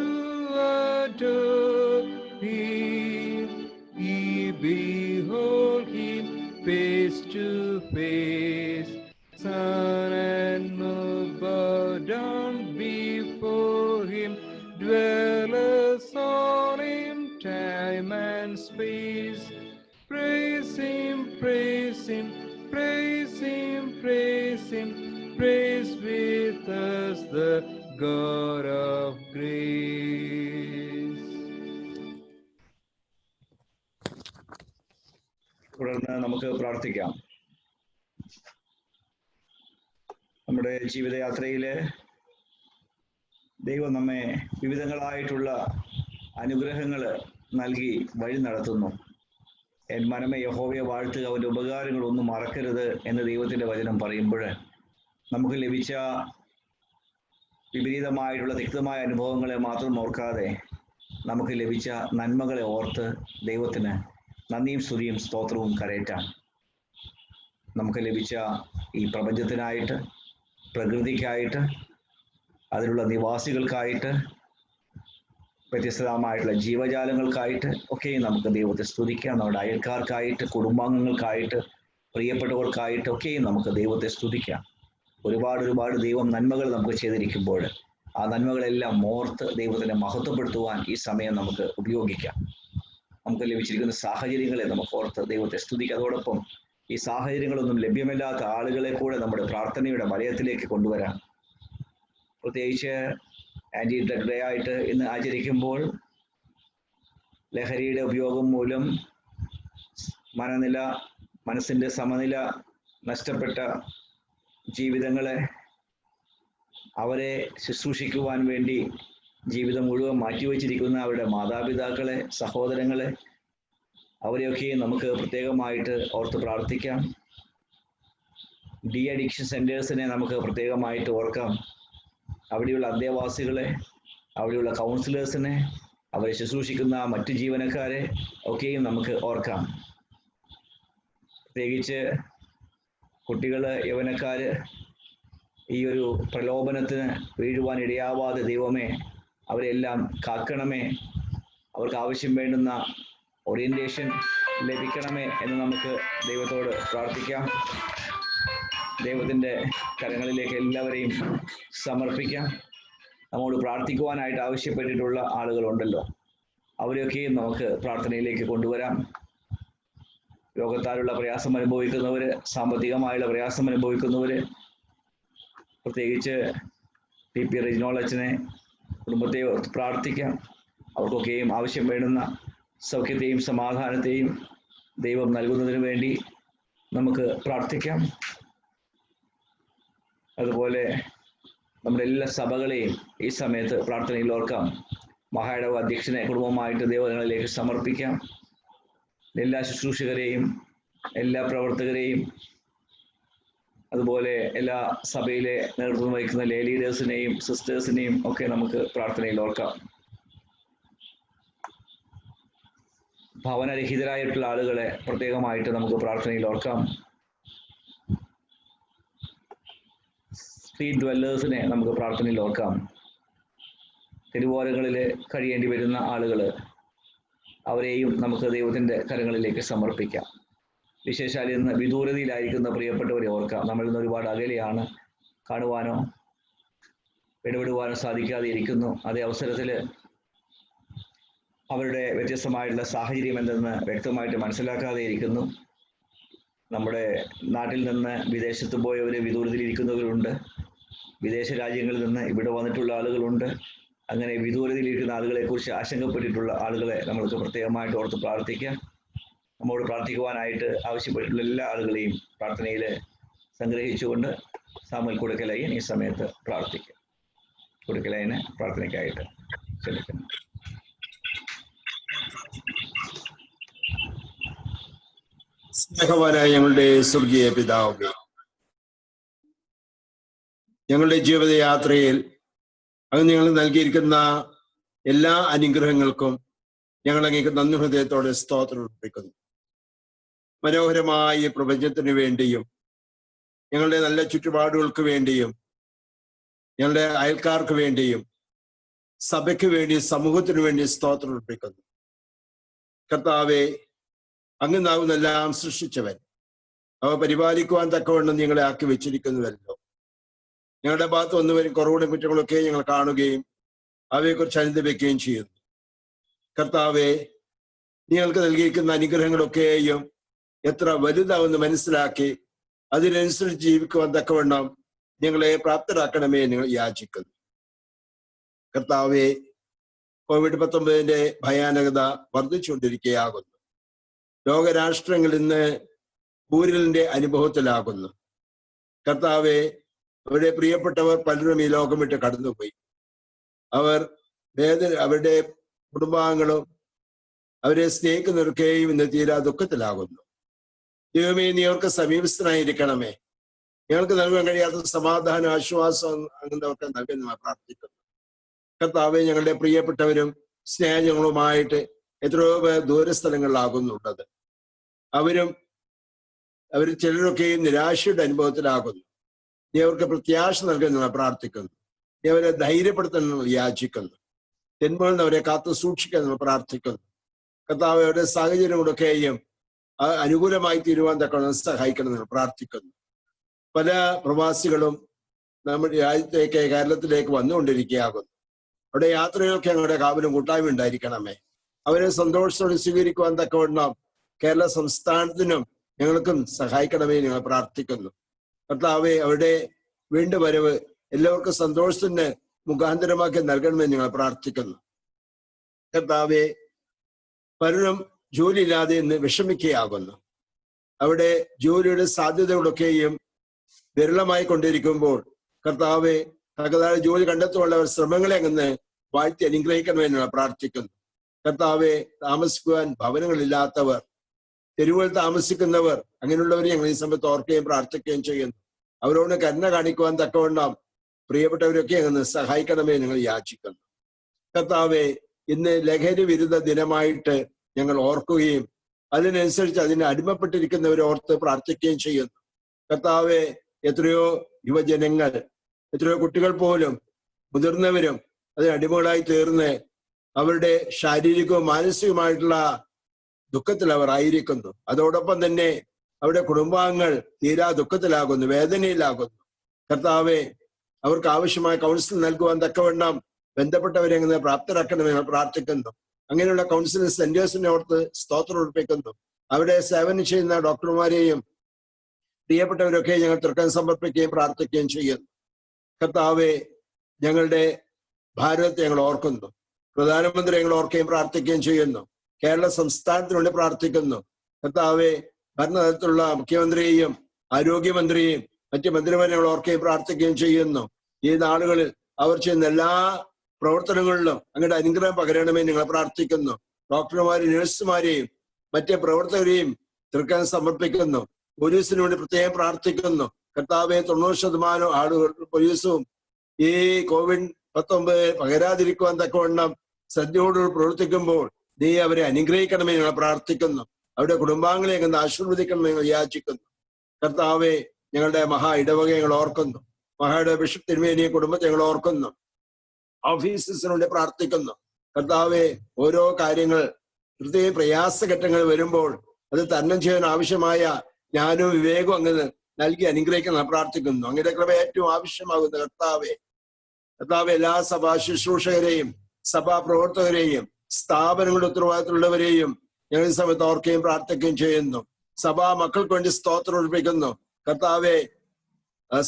adore him. Ye behold him face to face. Sun and moon bow down before him. Dwellers on him, time and space. Praise him, praise him, praise him, praise him. Praise with us the God of grace. തുടർന്ന് നമുക്ക് പ്രാർത്ഥിക്കാം. നമ്മുടെ ജീവിതയാത്രയിൽ ദൈവം നമ്മെ വിവിധങ്ങളായിട്ടുള്ള അനുഗ്രഹങ്ങൾ നൽകി വഴി നടത്തുന്നു. എൻ മനമേ യഹോവയെ വാഴ്ത്തുക, അവൻ്റെ ഉപകാരങ്ങളൊന്നും മറക്കരുത് എന്ന് ദൈവത്തിൻ്റെ വചനം പറയുമ്പോൾ നമുക്ക് ലഭിച്ച വിപരീതമായിട്ടുള്ള തിക്തമായ അനുഭവങ്ങളെ മാത്രം ഓർക്കാതെ നമുക്ക് ലഭിച്ച നന്മകളെ ഓർത്ത് ദൈവത്തിന് നന്ദിയും സ്തുതിയും സ്തോത്രവും കരയറ്റാം. നമുക്ക് ലഭിച്ച ഈ പ്രപഞ്ചത്തിനായിട്ട്, പ്രകൃതിക്കായിട്ട്, അതിലുള്ള നിവാസികൾക്കായിട്ട്, വ്യത്യസ്തമായിട്ടുള്ള ജീവജാലങ്ങൾക്കായിട്ട് ഒക്കെയും നമുക്ക് ദൈവത്തെ സ്തുതിക്കാം. നമ്മുടെ അയൽക്കാർക്കായിട്ട്, കുടുംബാംഗങ്ങൾക്കായിട്ട്, പ്രിയപ്പെട്ടവർക്കായിട്ട് ഒക്കെയും നമുക്ക് ദൈവത്തെ സ്തുതിക്കാം. ഒരുപാട് ദൈവം നന്മകൾ നമുക്ക് ചെയ്തിരിക്കുമ്പോൾ ആ നന്മകളെല്ലാം ഓർത്ത് ദൈവത്തിനെ മഹത്വപ്പെടുത്തുവാൻ ഈ സമയം നമുക്ക് ഉപയോഗിക്കാം. നമുക്ക് ലഭിച്ചിരിക്കുന്ന സാഹചര്യങ്ങളെ നമുക്ക് ഓർത്ത് ദൈവത്തെ സ്തുതിക്കാം. അതോടൊപ്പം ഈ സാഹചര്യങ്ങളൊന്നും ലഭ്യമല്ലാത്ത ആളുകളെ കൂടെ നമ്മുടെ പ്രാർത്ഥനയുടെ വലയത്തിലേക്ക് കൊണ്ടുവരാം. പ്രത്യേകിച്ച് ആൻറ്റി ഡ്രഗ് ഡേ ആയിട്ട് ഇന്ന് ആചരിക്കുമ്പോൾ ലഹരിയുടെ ഉപയോഗം മൂലം മനസ്സിൻ്റെ സമനില നഷ്ടപ്പെട്ട ജീവിതങ്ങളെ, അവരെ ശുശ്രൂഷിക്കുവാൻ വേണ്ടി ജീവിതം മുഴുവൻ മാറ്റിവെച്ചിരിക്കുന്ന അവരുടെ മാതാപിതാക്കളെ, സഹോദരങ്ങളെ, അവരെയൊക്കെ നമുക്ക് പ്രത്യേകമായിട്ട് ഓർത്ത് പ്രാർത്ഥിക്കാം. ഡി അഡിക്ഷൻ സെൻറ്റേഴ്സിനെ നമുക്ക് പ്രത്യേകമായിട്ട് ഓർക്കാം. അവിടെയുള്ള അന്തേവാസികളെ, അവിടെയുള്ള കൗൺസിലേഴ്സിനെ, അവരെ ശുശ്രൂഷിക്കുന്ന മറ്റു ജീവനക്കാരെ ഒക്കെയും നമുക്ക് ഓർക്കാം. പ്രത്യേകിച്ച് കുട്ടികൾ, യൗവനക്കാർ ഈ ഒരു പ്രലോഭനത്തിന് വീഴുവാൻ ഇടയാവാതെ ദൈവമേ അവരെല്ലാം കാക്കണമേ. അവർക്ക് ആവശ്യം വേണ്ടുന്ന ഓറിയൻറ്റേഷൻ ലഭിക്കണമേ എന്ന് നമുക്ക് ദൈവത്തോട് പ്രാർത്ഥിക്കാം. ദൈവത്തിൻ്റെ കരങ്ങളിലേക്ക് എല്ലാവരെയും സമർപ്പിക്കാം. നമ്മോട് പ്രാർത്ഥിക്കുവാനായിട്ട് ആവശ്യപ്പെട്ടിട്ടുള്ള ആളുകളുണ്ടല്ലോ, അവരെയൊക്കെയും നമുക്ക് പ്രാർത്ഥനയിലേക്ക് കൊണ്ടുവരാം. രോഗത്താലുള്ള പ്രയാസം അനുഭവിക്കുന്നവർ, സാമ്പത്തികമായുള്ള പ്രയാസം അനുഭവിക്കുന്നവർ, പ്രത്യേകിച്ച് പി റിജിനോളച്ചനെ, കുടുംബത്തെ പ്രാർത്ഥിക്കാം. അവർക്കൊക്കെയും ആവശ്യം വേണ്ടുന്ന സൗഖ്യത്തെയും സമാധാനത്തെയും ദൈവം നൽകുന്നതിന് വേണ്ടി നമുക്ക് പ്രാർത്ഥിക്കാം. അതുപോലെ നമ്മുടെ എല്ലാ സഭകളെയും ഈ സമയത്ത് പ്രാർത്ഥനയിൽ ഓർക്കാം. മഹായിടവ അധ്യക്ഷനെ കുടുംബമായിട്ട് ദൈവങ്ങളിലേക്ക് സമർപ്പിക്കാം. എല്ലാ ശുശ്രൂഷകരെയും, എല്ലാ പ്രവർത്തകരെയും, അതുപോലെ എല്ലാ സഭയിലെ നേതൃത്വം വഹിക്കുന്ന ലേ ലീഡേഴ്സിനെയും സിസ്റ്റേഴ്സിനെയും ഒക്കെ നമുക്ക് പ്രാർത്ഥനയിൽ ഓർക്കാം. ഭവനരഹിതരായിട്ടുള്ള ആളുകളെ പ്രത്യേകമായിട്ട് നമുക്ക് പ്രാർത്ഥനയിൽ ഓർക്കാം. സ്ട്രീറ്റ് ഡ്വല്ലേഴ്സിനെ നമുക്ക് പ്രാർത്ഥനയിൽ ഓർക്കാം. തെരുവോരങ്ങളിൽ കഴിയേണ്ടി വരുന്ന ആളുകൾ, അവരെയും നമുക്ക് ദൈവത്തിൻ്റെ കരങ്ങളിലേക്ക് സമർപ്പിക്കാം. വിശേഷാൽ ഇന്ന് വിദൂരതയിലായിരിക്കുന്ന പ്രിയപ്പെട്ടവരെ ഓർക്കാം. നമ്മളിൽ നിന്ന് ഒരുപാട് അകലെയാണ്, കാണുവാനോ ഇടപെടുവാനോ സാധിക്കാതെ ഇരിക്കുന്നു. അതേ അവസരത്തിൽ അവരുടെ വ്യത്യസ്തമായിട്ടുള്ള സാഹചര്യം എന്തെന്ന് വ്യക്തമായിട്ട് മനസ്സിലാക്കാതെ ഇരിക്കുന്നു. നമ്മുടെ നാട്ടിൽ നിന്ന് വിദേശത്ത് പോയവർ, വിദൂരതയിലിരിക്കുന്നവരുണ്ട്. വിദേശ രാജ്യങ്ങളിൽ നിന്ന് ഇവിടെ വന്നിട്ടുള്ള ആളുകളുണ്ട്. അങ്ങനെ വിദൂരതയിലിരിക്കുന്ന ആളുകളെക്കുറിച്ച് ആശങ്കപ്പെട്ടിട്ടുള്ള ആളുകളെ നമ്മൾക്ക് പ്രത്യേകമായിട്ട് ഓർത്ത് പ്രാർത്ഥിക്കാം. നമ്മോട് പ്രാർത്ഥിക്കുവാനായിട്ട് ആവശ്യപ്പെട്ടിട്ടുള്ള എല്ലാ ആളുകളെയും പ്രാർത്ഥനയിൽ സംഗ്രഹിച്ചുകൊണ്ട് സാമുവൽ കുടുക്കലയ്യൻ ഈ സമയത്ത് പ്രാർത്ഥിക്കും. കുടുക്കലയ്യനെ പ്രാർത്ഥനയ്ക്കായിട്ട് ക്ഷണിക്കുന്നു. സ്നേഹവാനായ ഞങ്ങളുടെ സ്വർഗീയ പിതാവേ, ഞങ്ങളുടെ ജീവിതയാത്രയിൽ അങ്ങ് ഞങ്ങൾ നൽകിയിരിക്കുന്ന എല്ലാ അനുഗ്രഹങ്ങൾക്കും ഞങ്ങൾ അങ്ങേക്ക് നന്ദി ഹൃദയത്തോടെ സ്തോത്രം അർപ്പിക്കുന്നു. മനോഹരമായ പ്രപഞ്ചത്തിന് വേണ്ടിയും, ഞങ്ങളുടെ നല്ല ചുറ്റുപാടുകൾക്ക് വേണ്ടിയും, ഞങ്ങളുടെ അയൽക്കാർക്ക് വേണ്ടിയും, സഭയ്ക്ക് വേണ്ടി, സമൂഹത്തിന് വേണ്ടി സ്തോത്രം അർപ്പിക്കുന്നു. കർത്താവെ, അങ്ങ് നാവുന്നെല്ലാം സൃഷ്ടിച്ചവൻ, അവ പരിപാലിക്കുവാൻ തക്കവണ്ണം ഞങ്ങളെ ആക്കി വെച്ചിരിക്കുന്നുവല്ലോ. ഞങ്ങളുടെ ഭാഗത്ത് വന്നുവരും കുറവുകളും കുറ്റങ്ങളൊക്കെ ഞങ്ങൾ കാണുകയും അവയെക്കുറിച്ച് അനുദപിക്കുകയും ചെയ്യുന്നു. കർത്താവെ, ഞങ്ങൾക്ക് നൽകിയിരിക്കുന്ന അനുഗ്രഹങ്ങളൊക്കെയും എത്ര വലുതാവെന്ന് മനസ്സിലാക്കി അതിനനുസരിച്ച് ജീവിക്കുവാൻ തക്കവണ്ണം ഞങ്ങളെ പ്രാപ്തരാക്കണമേ ഞങ്ങൾ യാചിക്കുന്നു. കർത്താവെ, COVID-19 ഭയാനകത വർദ്ധിച്ചുകൊണ്ടിരിക്കുകയാകുന്നു. ലോകരാഷ്ട്രങ്ങൾ ഇന്ന് ഊരലിന്റെ അനുഭവത്തിലാകുന്നു. കർത്താവെ, അവരുടെ പ്രിയപ്പെട്ടവർ പലരും ഈ ലോകം വിട്ട് കടന്നുപോയി. അവരുടെ കുടുംബാംഗങ്ങളും അവരെ സ്നേഹിക്കുന്നവർക്കെയും ഇന്ന് തീരാ ദുഃഖത്തിലാകുന്നു. ദൈവമേ, നീ അവർക്ക് സമീപസ്ഥനായിരിക്കണമേ. ഞങ്ങൾക്ക് നൽകാൻ കഴിയാത്ത സമാധാനം, ആശ്വാസം അങ്ങനത്തെ നൽകുന്ന പ്രാർത്ഥിക്കുന്നു. കർത്താവെ, ഞങ്ങളുടെ പ്രിയപ്പെട്ടവരും സ്നേഹങ്ങളുമായിട്ട് എത്രയോ പേർ ദൂരസ്ഥലങ്ങളിലാകുന്നുള്ളത്. അവർ ചിലരൊക്കെയും നിരാശയുടെ അനുഭവത്തിലാകുന്നു. നീ അവർക്ക് പ്രത്യാശ നൽകുന്ന പ്രാർത്ഥിക്കുന്നു. നീ അവരെ ധൈര്യപ്പെടുത്തണമെന്ന് യാചിക്കുന്നു. തിന്മകളിൽ നിന്ന് അവരെ കാത്തു സൂക്ഷിക്കാൻ പ്രാർത്ഥിക്കുന്നു. കർത്താവ്, അവരുടെ സാഹചര്യങ്ങളൊക്കെയും അനുകൂലമായി തീരുവാൻ തക്കണം സഹായിക്കണമെന്ന് പ്രാർത്ഥിക്കുന്നു. പല പ്രവാസികളും നമ്മുടെ രാജ്യത്തേക്ക്, കേരളത്തിലേക്ക് വന്നുകൊണ്ടിരിക്കുകയാകുന്നു. അവിടെ യാത്രയിലൊക്കെ ഞങ്ങളുടെ കാവലും കൂട്ടായ്മ ഉണ്ടായിരിക്കണമേ. അവരെ സന്തോഷത്തോടെ സ്വീകരിക്കുവാൻ തക്കവണ്ണം കേരള സംസ്ഥാനത്തിനും ഞങ്ങൾക്കും സഹായിക്കണമേ ഞങ്ങൾ പ്രാർത്ഥിക്കുന്നു. കർത്താവെ, അവരുടെ വീണ്ടും വരവ് എല്ലാവർക്കും സന്തോഷത്തിന് മുഖാന്തരമാക്കി നൽകണമെന്ന് ഞങ്ങൾ പ്രാർത്ഥിക്കുന്നു. കർത്താവെ, പലരും ജോലിയില്ലാതെ ഇന്ന് വിഷമിക്കുകയാകുന്നു. അവിടെ ജോലിയുടെ സാധ്യതകളൊക്കെയും വിരളമായി കൊണ്ടിരിക്കുമ്പോൾ കർത്താവെ, തക്കതായ ജോലി കണ്ടെത്തുവാനുള്ള ശ്രമങ്ങളെ അങ്ങ് വാഴ്ത്തി അനുഗ്രഹിക്കണമെന്ന് ഞങ്ങൾ പ്രാർത്ഥിക്കുന്നു. കർത്താവെ, താമസിക്കുവാൻ ഭവനങ്ങളില്ലാത്തവർ, തെരുവുകളിൽ താമസിക്കുന്നവർ, അങ്ങനെയുള്ളവരെ ഞങ്ങൾ ഈ സമയത്ത് ഓർക്കുകയും പ്രാർത്ഥിക്കുകയും ചെയ്യുന്നു. അവരോട് കരുണ കാണിക്കുവാൻ തക്കവണ്ണം പ്രിയപ്പെട്ടവരൊക്കെ അങ്ങ് സഹായിക്കണമേ ഞങ്ങൾ യാചിക്കുന്നു. കർത്താവെ, ഇന്ന് ലഹരി വിരുദ്ധ ദിനമായിട്ട് ഞങ്ങൾ ഓർക്കുകയും അതിനനുസരിച്ച് അതിന് അടിമപ്പെട്ടിരിക്കുന്നവരെ ഓർത്ത് പ്രാർത്ഥിക്കുകയും ചെയ്യുന്നു. കർത്താവെ, എത്രയോ യുവജനങ്ങൾ, എത്രയോ കുട്ടികൾ പോലും മുതിർന്നവരും അതിന് അടിമകളായി തീർന്ന് അവരുടെ ശാരീരികവും മാനസികവുമായിട്ടുള്ള ദുഃഖത്തിൽ അവർ ആയിരിക്കുന്നു. അതോടൊപ്പം തന്നെ അവരുടെ കുടുംബാംഗങ്ങൾ തീരാ ദുഃഖത്തിലാകുന്നു, വേദനയിലാകുന്നു. കർത്താവെ, അവർക്ക് ആവശ്യമായ കൗൺസിൽ നൽകുവാൻ തക്കവണ്ണം ബന്ധപ്പെട്ടവരെ അങ്ങനെ പ്രാപ്തരാക്കണമെന്ന് പ്രാർത്ഥിക്കുന്നു. അങ്ങനെയുള്ള കൗൺസിലിംഗ് സെന്റേഴ്സിനെ ഓർത്ത് സ്തോത്രം അർപ്പിക്കുന്നു. അവിടെ സേവനം ചെയ്യുന്ന ഡോക്ടർമാരെയും പ്രിയപ്പെട്ടവരൊക്കെ ഞങ്ങൾ തൃക്കൺ സമർപ്പിക്കുകയും പ്രാർത്ഥിക്കുകയും ചെയ്യുന്നു. കർത്താവെ, ഞങ്ങളുടെ ഭാരതത്തെ ഞങ്ങൾ ഓർക്കുന്നു. പ്രധാനമന്ത്രി ഞങ്ങൾ ഓർക്കുകയും പ്രാർത്ഥിക്കുകയും ചെയ്യുന്നു. കേരള സംസ്ഥാനത്തിന് വേണ്ടി പ്രാർത്ഥിക്കുന്നു. കർത്താവെ, ഭരണതലത്തിലുള്ള മുഖ്യമന്ത്രിയെയും ആരോഗ്യമന്ത്രിയെയും മറ്റ് മന്ത്രിമാരെ ഞങ്ങൾ ഓർക്കുകയും പ്രാർത്ഥിക്കുകയും ചെയ്യുന്നു. ഈ നാളുകളിൽ അവർ ചെയ്യുന്ന എല്ലാ പ്രവർത്തനങ്ങളിലും അങ്ങയുടെ അനുഗ്രഹം പകരണമേ ഞങ്ങൾ പ്രാർത്ഥിക്കുന്നു. ഡോക്ടർമാരെയും നഴ്സുമാരെയും മറ്റ് പ്രവർത്തകരെയും തൃക്കൺ സമർപ്പിക്കുന്നു. പോലീസിന് വേണ്ടി പ്രത്യേകം പ്രാർത്ഥിക്കുന്നു. കർത്താവെ, 90% ആളുകൾ പോലീസും ഈ COVID-19 പകരാതിരിക്കുവാൻ തക്കവണ്ണം ശ്രദ്ധയോടുകൂടി പ്രവർത്തിക്കുമ്പോൾ നീ അവരെ അനുഗ്രഹിക്കണമേ ഞങ്ങൾ പ്രാർത്ഥിക്കുന്നു. അവരുടെ കുടുംബാംഗങ്ങളെ അങ്ങ് ആശീർവദിക്കണമെന്ന് ഞങ്ങൾ യാചിക്കുന്നു. കർത്താവെ, ഞങ്ങളുടെ മഹാ ഇടവക ഞങ്ങൾ ഓർക്കുന്നു. മഹായുടെ ബിഷപ്പ് തിരുമേനിയെ കുടുംബത്തെ ഞങ്ങൾ ഓർക്കുന്നു. ഓഫീസസിനുവേണ്ടി പ്രാർത്ഥിക്കുന്നു. കർത്താവെ, ഓരോ കാര്യങ്ങൾ പ്രത്യേക പ്രയാസഘട്ടങ്ങൾ വരുമ്പോൾ അത് തരണം ചെയ്യാൻ ആവശ്യമായ ജ്ഞാനവും വിവേകവും അങ്ങ് നൽകി അനുഗ്രഹിക്കണം പ്രാർത്ഥിക്കുന്നു. അങ്ങയുടെ കൃപ ഏറ്റവും ആവശ്യമാകുന്ന കർത്താവെ, എല്ലാ സഭാ ശുശ്രൂഷകരെയും സഭാ പ്രവർത്തകരെയും സ്ഥാപനങ്ങളുടെ ഉത്തരവാദിത്തമുള്ളവരെയും ഞങ്ങൾ ഈ സമയത്ത് ഓർക്കുകയും പ്രാർത്ഥിക്കുകയും ചെയ്യുന്നു. സഭാ മക്കൾക്ക് വേണ്ടി സ്തോത്രം അർപ്പിക്കുന്നു. കർത്താവെ,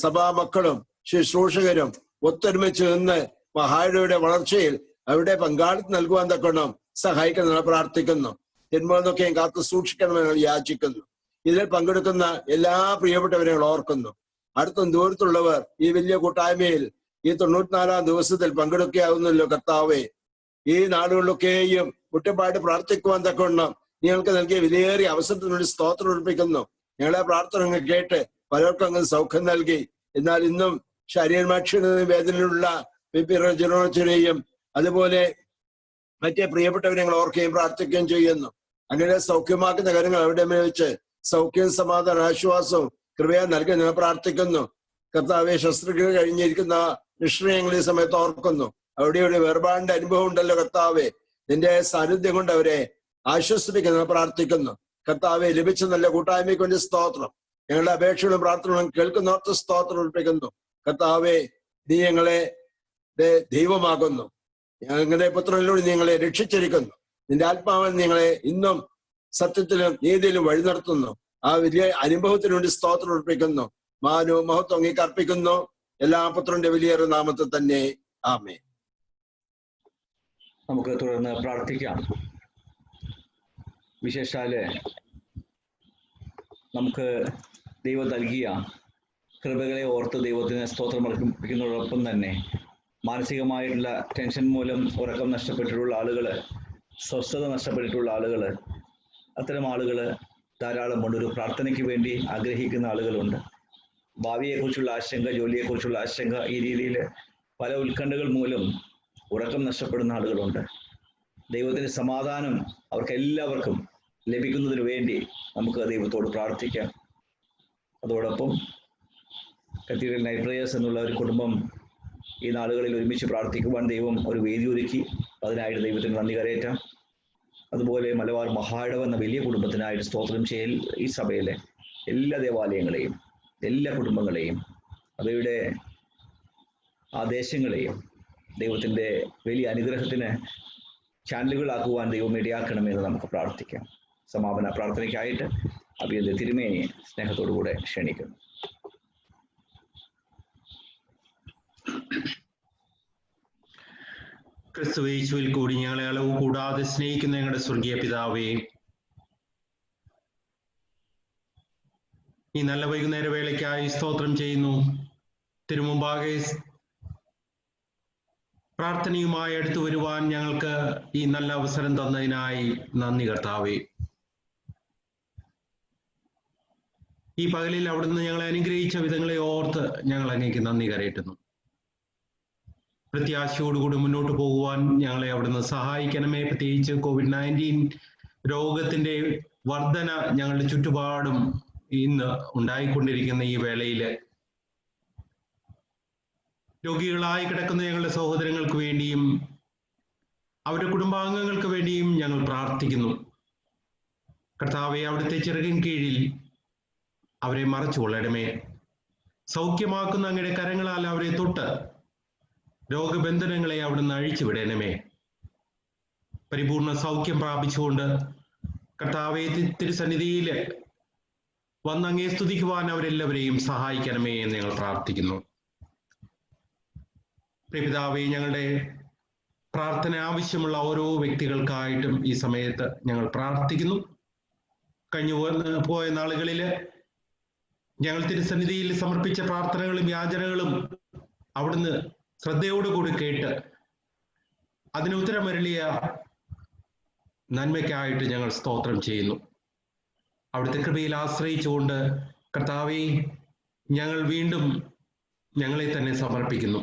സഭാ മക്കളും ശുശ്രൂഷകരും ഒത്തൊരുമിച്ച് നിന്ന് മഹായുടെ വളർച്ചയിൽ അവിടെ പങ്കാളിത്തം നൽകുവാൻ തക്കണം സഹായിക്കണം പ്രാർത്ഥിക്കുന്നു. തിന്മകളൊക്കെയും കാത്തു സൂക്ഷിക്കണമെന്ന് യാചിക്കുന്നു. ഇതിൽ പങ്കെടുക്കുന്ന എല്ലാ പ്രിയപ്പെട്ടവരെ ഓർക്കുന്നു. അടുത്തും ദൂരത്തുള്ളവർ ഈ വലിയ കൂട്ടായ്മയിൽ ഈ 94-ാം ദിവസത്തിൽ പങ്കെടുക്കുകയാവുന്നല്ലോ. കർത്താവെ, ഈ നാടുകളിലൊക്കെയും കുറ്റപ്പാട് പ്രാർത്ഥിക്കുവാൻ തക്കവണ്ണം നിങ്ങൾക്ക് നൽകിയ വിലയേറിയ അവസരത്തിനുവേണ്ടി സ്തോത്രം അർപ്പിക്കുന്നു. ഞങ്ങളെ പ്രാർത്ഥന കേട്ട് പലർക്കും അങ്ങ് സൗഖ്യം നൽകി. എന്നാൽ ഇന്നും ശരീരമാക്ഷിണ വേദനയിലുള്ള ജനോച്ചനെയും അതുപോലെ മറ്റേ പ്രിയപ്പെട്ടവരെ ഞങ്ങൾ ഓർക്കുകയും പ്രാർത്ഥിക്കുകയും ചെയ്യുന്നു. അങ്ങനെ സൗഖ്യമാക്കുന്ന കാര്യങ്ങൾ അവിടെ വെച്ച് സൗഖ്യം, സമാധാനം, ആശ്വാസവും കൃപയാ നൽകി ഞങ്ങൾ പ്രാർത്ഥിക്കുന്നു. കർത്താവെ, ശസ്ത്രക്രിയ കഴിഞ്ഞിരിക്കുന്ന നിഷ്ഠയങ്ങൾ ഈ സമയത്ത് ഓർക്കുന്നു. അവിടെ വേർപാടിന്റെ അനുഭവം ഉണ്ടല്ലോ. കർത്താവെ, നിന്റെ സാന്നിധ്യം കൊണ്ട് അവരെ ആശ്വസിപ്പിക്കുന്ന പ്രാർത്ഥിക്കുന്നു. കർത്താവെ, ലഭിച്ച നല്ല കൂട്ടായ്മയ്ക്ക് വേണ്ടി സ്തോത്രം. ഞങ്ങളുടെ അപേക്ഷകളും പ്രാർത്ഥനകളും കേൾക്കുന്നവർക്ക് സ്തോത്രം അർപ്പിക്കുന്നു. കർത്താവെ, നീ ഞങ്ങളെ ദൈവമാകുന്നു. ഞങ്ങളുടെ പുത്രനിലൂടെ ഞങ്ങളെ രക്ഷിച്ചിരിക്കുന്നു. നിന്റെ ആത്മാവൻ ഞങ്ങളെ ഇന്നും സത്യത്തിലും നീതിയിലും വഴി നടത്തുന്നു. ആ വലിയ അനുഭവത്തിന് വേണ്ടി സ്തോത്രം അർപ്പിക്കുന്നു. മാനവും മഹത്വം അങ്ങേക്ക് അർപ്പിക്കുന്നു. എല്ലാ പുത്രന്റെ വലിയേറെ നാമത്തിൽ തന്നെ. ആമേൻ. നമുക്ക് തുടർന്ന് പ്രാർത്ഥിക്കാം. വിശേഷാല് നമുക്ക് ദൈവം നൽകിയ കൃപകളെ ഓർത്ത് ദൈവത്തിന് സ്തോത്രം അർപ്പിക്കുന്നതോടൊപ്പം തന്നെ മാനസികമായിട്ടുള്ള ടെൻഷൻ മൂലം ഉറക്കം നഷ്ടപ്പെട്ടിട്ടുള്ള ആളുകൾ, സ്വസ്ഥത നഷ്ടപ്പെട്ടിട്ടുള്ള ആളുകൾ, അത്തരം ആളുകൾ ധാരാളമുണ്ട്. ഒരു പ്രാർത്ഥനയ്ക്ക് വേണ്ടി ആഗ്രഹിക്കുന്ന ആളുകളുണ്ട്. ഭാവിയെക്കുറിച്ചുള്ള ആശങ്ക, ജോലിയെക്കുറിച്ചുള്ള ആശങ്ക, ഈ രീതിയിൽ പല ഉത്കണ്ഠകൾ മൂലം ഉറക്കം നഷ്ടപ്പെടുന്ന ആളുകളുണ്ട്. ദൈവത്തിൻ്റെ സമാധാനം അവർക്കെല്ലാവർക്കും ലഭിക്കുന്നതിന് വേണ്ടി നമുക്ക് ദൈവത്തോട് പ്രാർത്ഥിക്കാം. അതോടൊപ്പം കത്തീഡ്രൽ നൈറ്റ് പ്രേയേഴ്സ് എന്നുള്ള ഒരു കുടുംബം ഈ നാളുകളിൽ ഒരുമിച്ച് പ്രാർത്ഥിക്കുവാൻ ദൈവം ഒരു വേദി ഒരുക്കി. അതിനായിട്ട് ദൈവത്തിന് നന്ദി കരയറ്റാം. അതുപോലെ മലബാർ മഹായിടവ എന്ന വലിയ കുടുംബത്തിനായിട്ട് സ്തോത്രം ചെയ്യൽ ഈ സഭയിലെ എല്ലാ ദേവാലയങ്ങളെയും, എല്ലാ കുടുംബങ്ങളെയും, അവയുടെ ആ ദേശങ്ങളെയും ദൈവത്തിൻ്റെ വലിയ അനുഗ്രഹത്തിന് ചാനലുകളാക്കുവാൻ ദൈവം ഇടയാക്കണമെന്ന് നമുക്ക് പ്രാർത്ഥിക്കാം. സമാപന പ്രാർത്ഥനയ്ക്കായിട്ട് അഭിയന്ത തിരുമേനിയെ സ്നേഹത്തോടുകൂടെ ക്ഷണിക്കുന്നു. ക്രിസ്തുയേശുവിൽ കൂടി ഞങ്ങളെ അളവ് കൂടാതെ സ്നേഹിക്കുന്ന ഞങ്ങളുടെ സ്വർഗീയ പിതാവേ, ഈ നല്ല വൈകുന്നേര വേളയ്ക്കായി സ്തോത്രം ചെയ്യുന്നു. തിരുമുമ്പാകെ പ്രാർത്ഥനയുമായി അടുത്തു വരുവാൻ ഞങ്ങൾക്ക് ഈ നല്ല അവസരം തന്നതിനായി നന്ദി കർത്താവേ. ഈ പകലിൽ അവിടുന്ന് ഞങ്ങളെ അനുഗ്രഹിച്ച വിധങ്ങളെ ഓർത്ത് ഞങ്ങൾ അങ്ങേക്ക് നന്ദി കരയറ്റുന്നു. പ്രത്യാശയോടുകൂടി മുന്നോട്ട് പോകുവാൻ ഞങ്ങളെ അവിടുന്ന് സഹായിക്കണമേ. പ്രത്യേകിച്ച് COVID-19 രോഗത്തിന്റെ വർധന ഞങ്ങളുടെ ചുറ്റുപാടും ഇന്ന് ഉണ്ടായിക്കൊണ്ടിരിക്കുന്ന ഈ വേളയില് രോഗികളായി കിടക്കുന്ന ഞങ്ങളുടെ സഹോദരങ്ങൾക്ക് വേണ്ടിയും അവരുടെ കുടുംബാംഗങ്ങൾക്ക് വേണ്ടിയും ഞങ്ങൾ പ്രാർത്ഥിക്കുന്നു. കർത്താവെ, അവിടുത്തെ ചിറകിൻ കീഴിൽ അവരെ മറച്ചുകൊള്ളണമേ. സൗഖ്യമാക്കുന്ന അങ്ങയുടെ കരങ്ങളാൽ അവരെ തൊട്ട് രോഗബന്ധനങ്ങളെ അവിടുന്ന് അഴിച്ചുവിടണമേ. പരിപൂർണ സൗഖ്യം പ്രാപിച്ചുകൊണ്ട് കർത്താവെ തിരുസന്നിധിയിൽ വന്ന് അങ്ങേ സ്തുതിക്കുവാൻ അവരെല്ലാവരെയും സഹായിക്കണമേ എന്ന് ഞങ്ങൾ പ്രാർത്ഥിക്കുന്നു. പിതാവേ, ഞങ്ങളുടെ പ്രാർത്ഥന ആവശ്യമുള്ള ഓരോ വ്യക്തികൾക്കായിട്ടും ഈ സമയത്ത് ഞങ്ങൾ പ്രാർത്ഥിക്കുന്നു. കഴിഞ്ഞു പോയ നാളുകളില് ഞങ്ങൾ തിരുസന്നിധിയിൽ സമർപ്പിച്ച പ്രാർത്ഥനകളും യാചനകളും അവിടുന്ന് ശ്രദ്ധയോടുകൂടി കേട്ട് അതിന് ഉത്തരമരുളിയ നന്മയ്ക്കായിട്ട് ഞങ്ങൾ സ്തോത്രം ചെയ്യുന്നു. അവിടുത്തെ കൃപയിൽ ആശ്രയിച്ചുകൊണ്ട് കർത്താവേ, ഞങ്ങൾ വീണ്ടും ഞങ്ങളെ തന്നെ സമർപ്പിക്കുന്നു.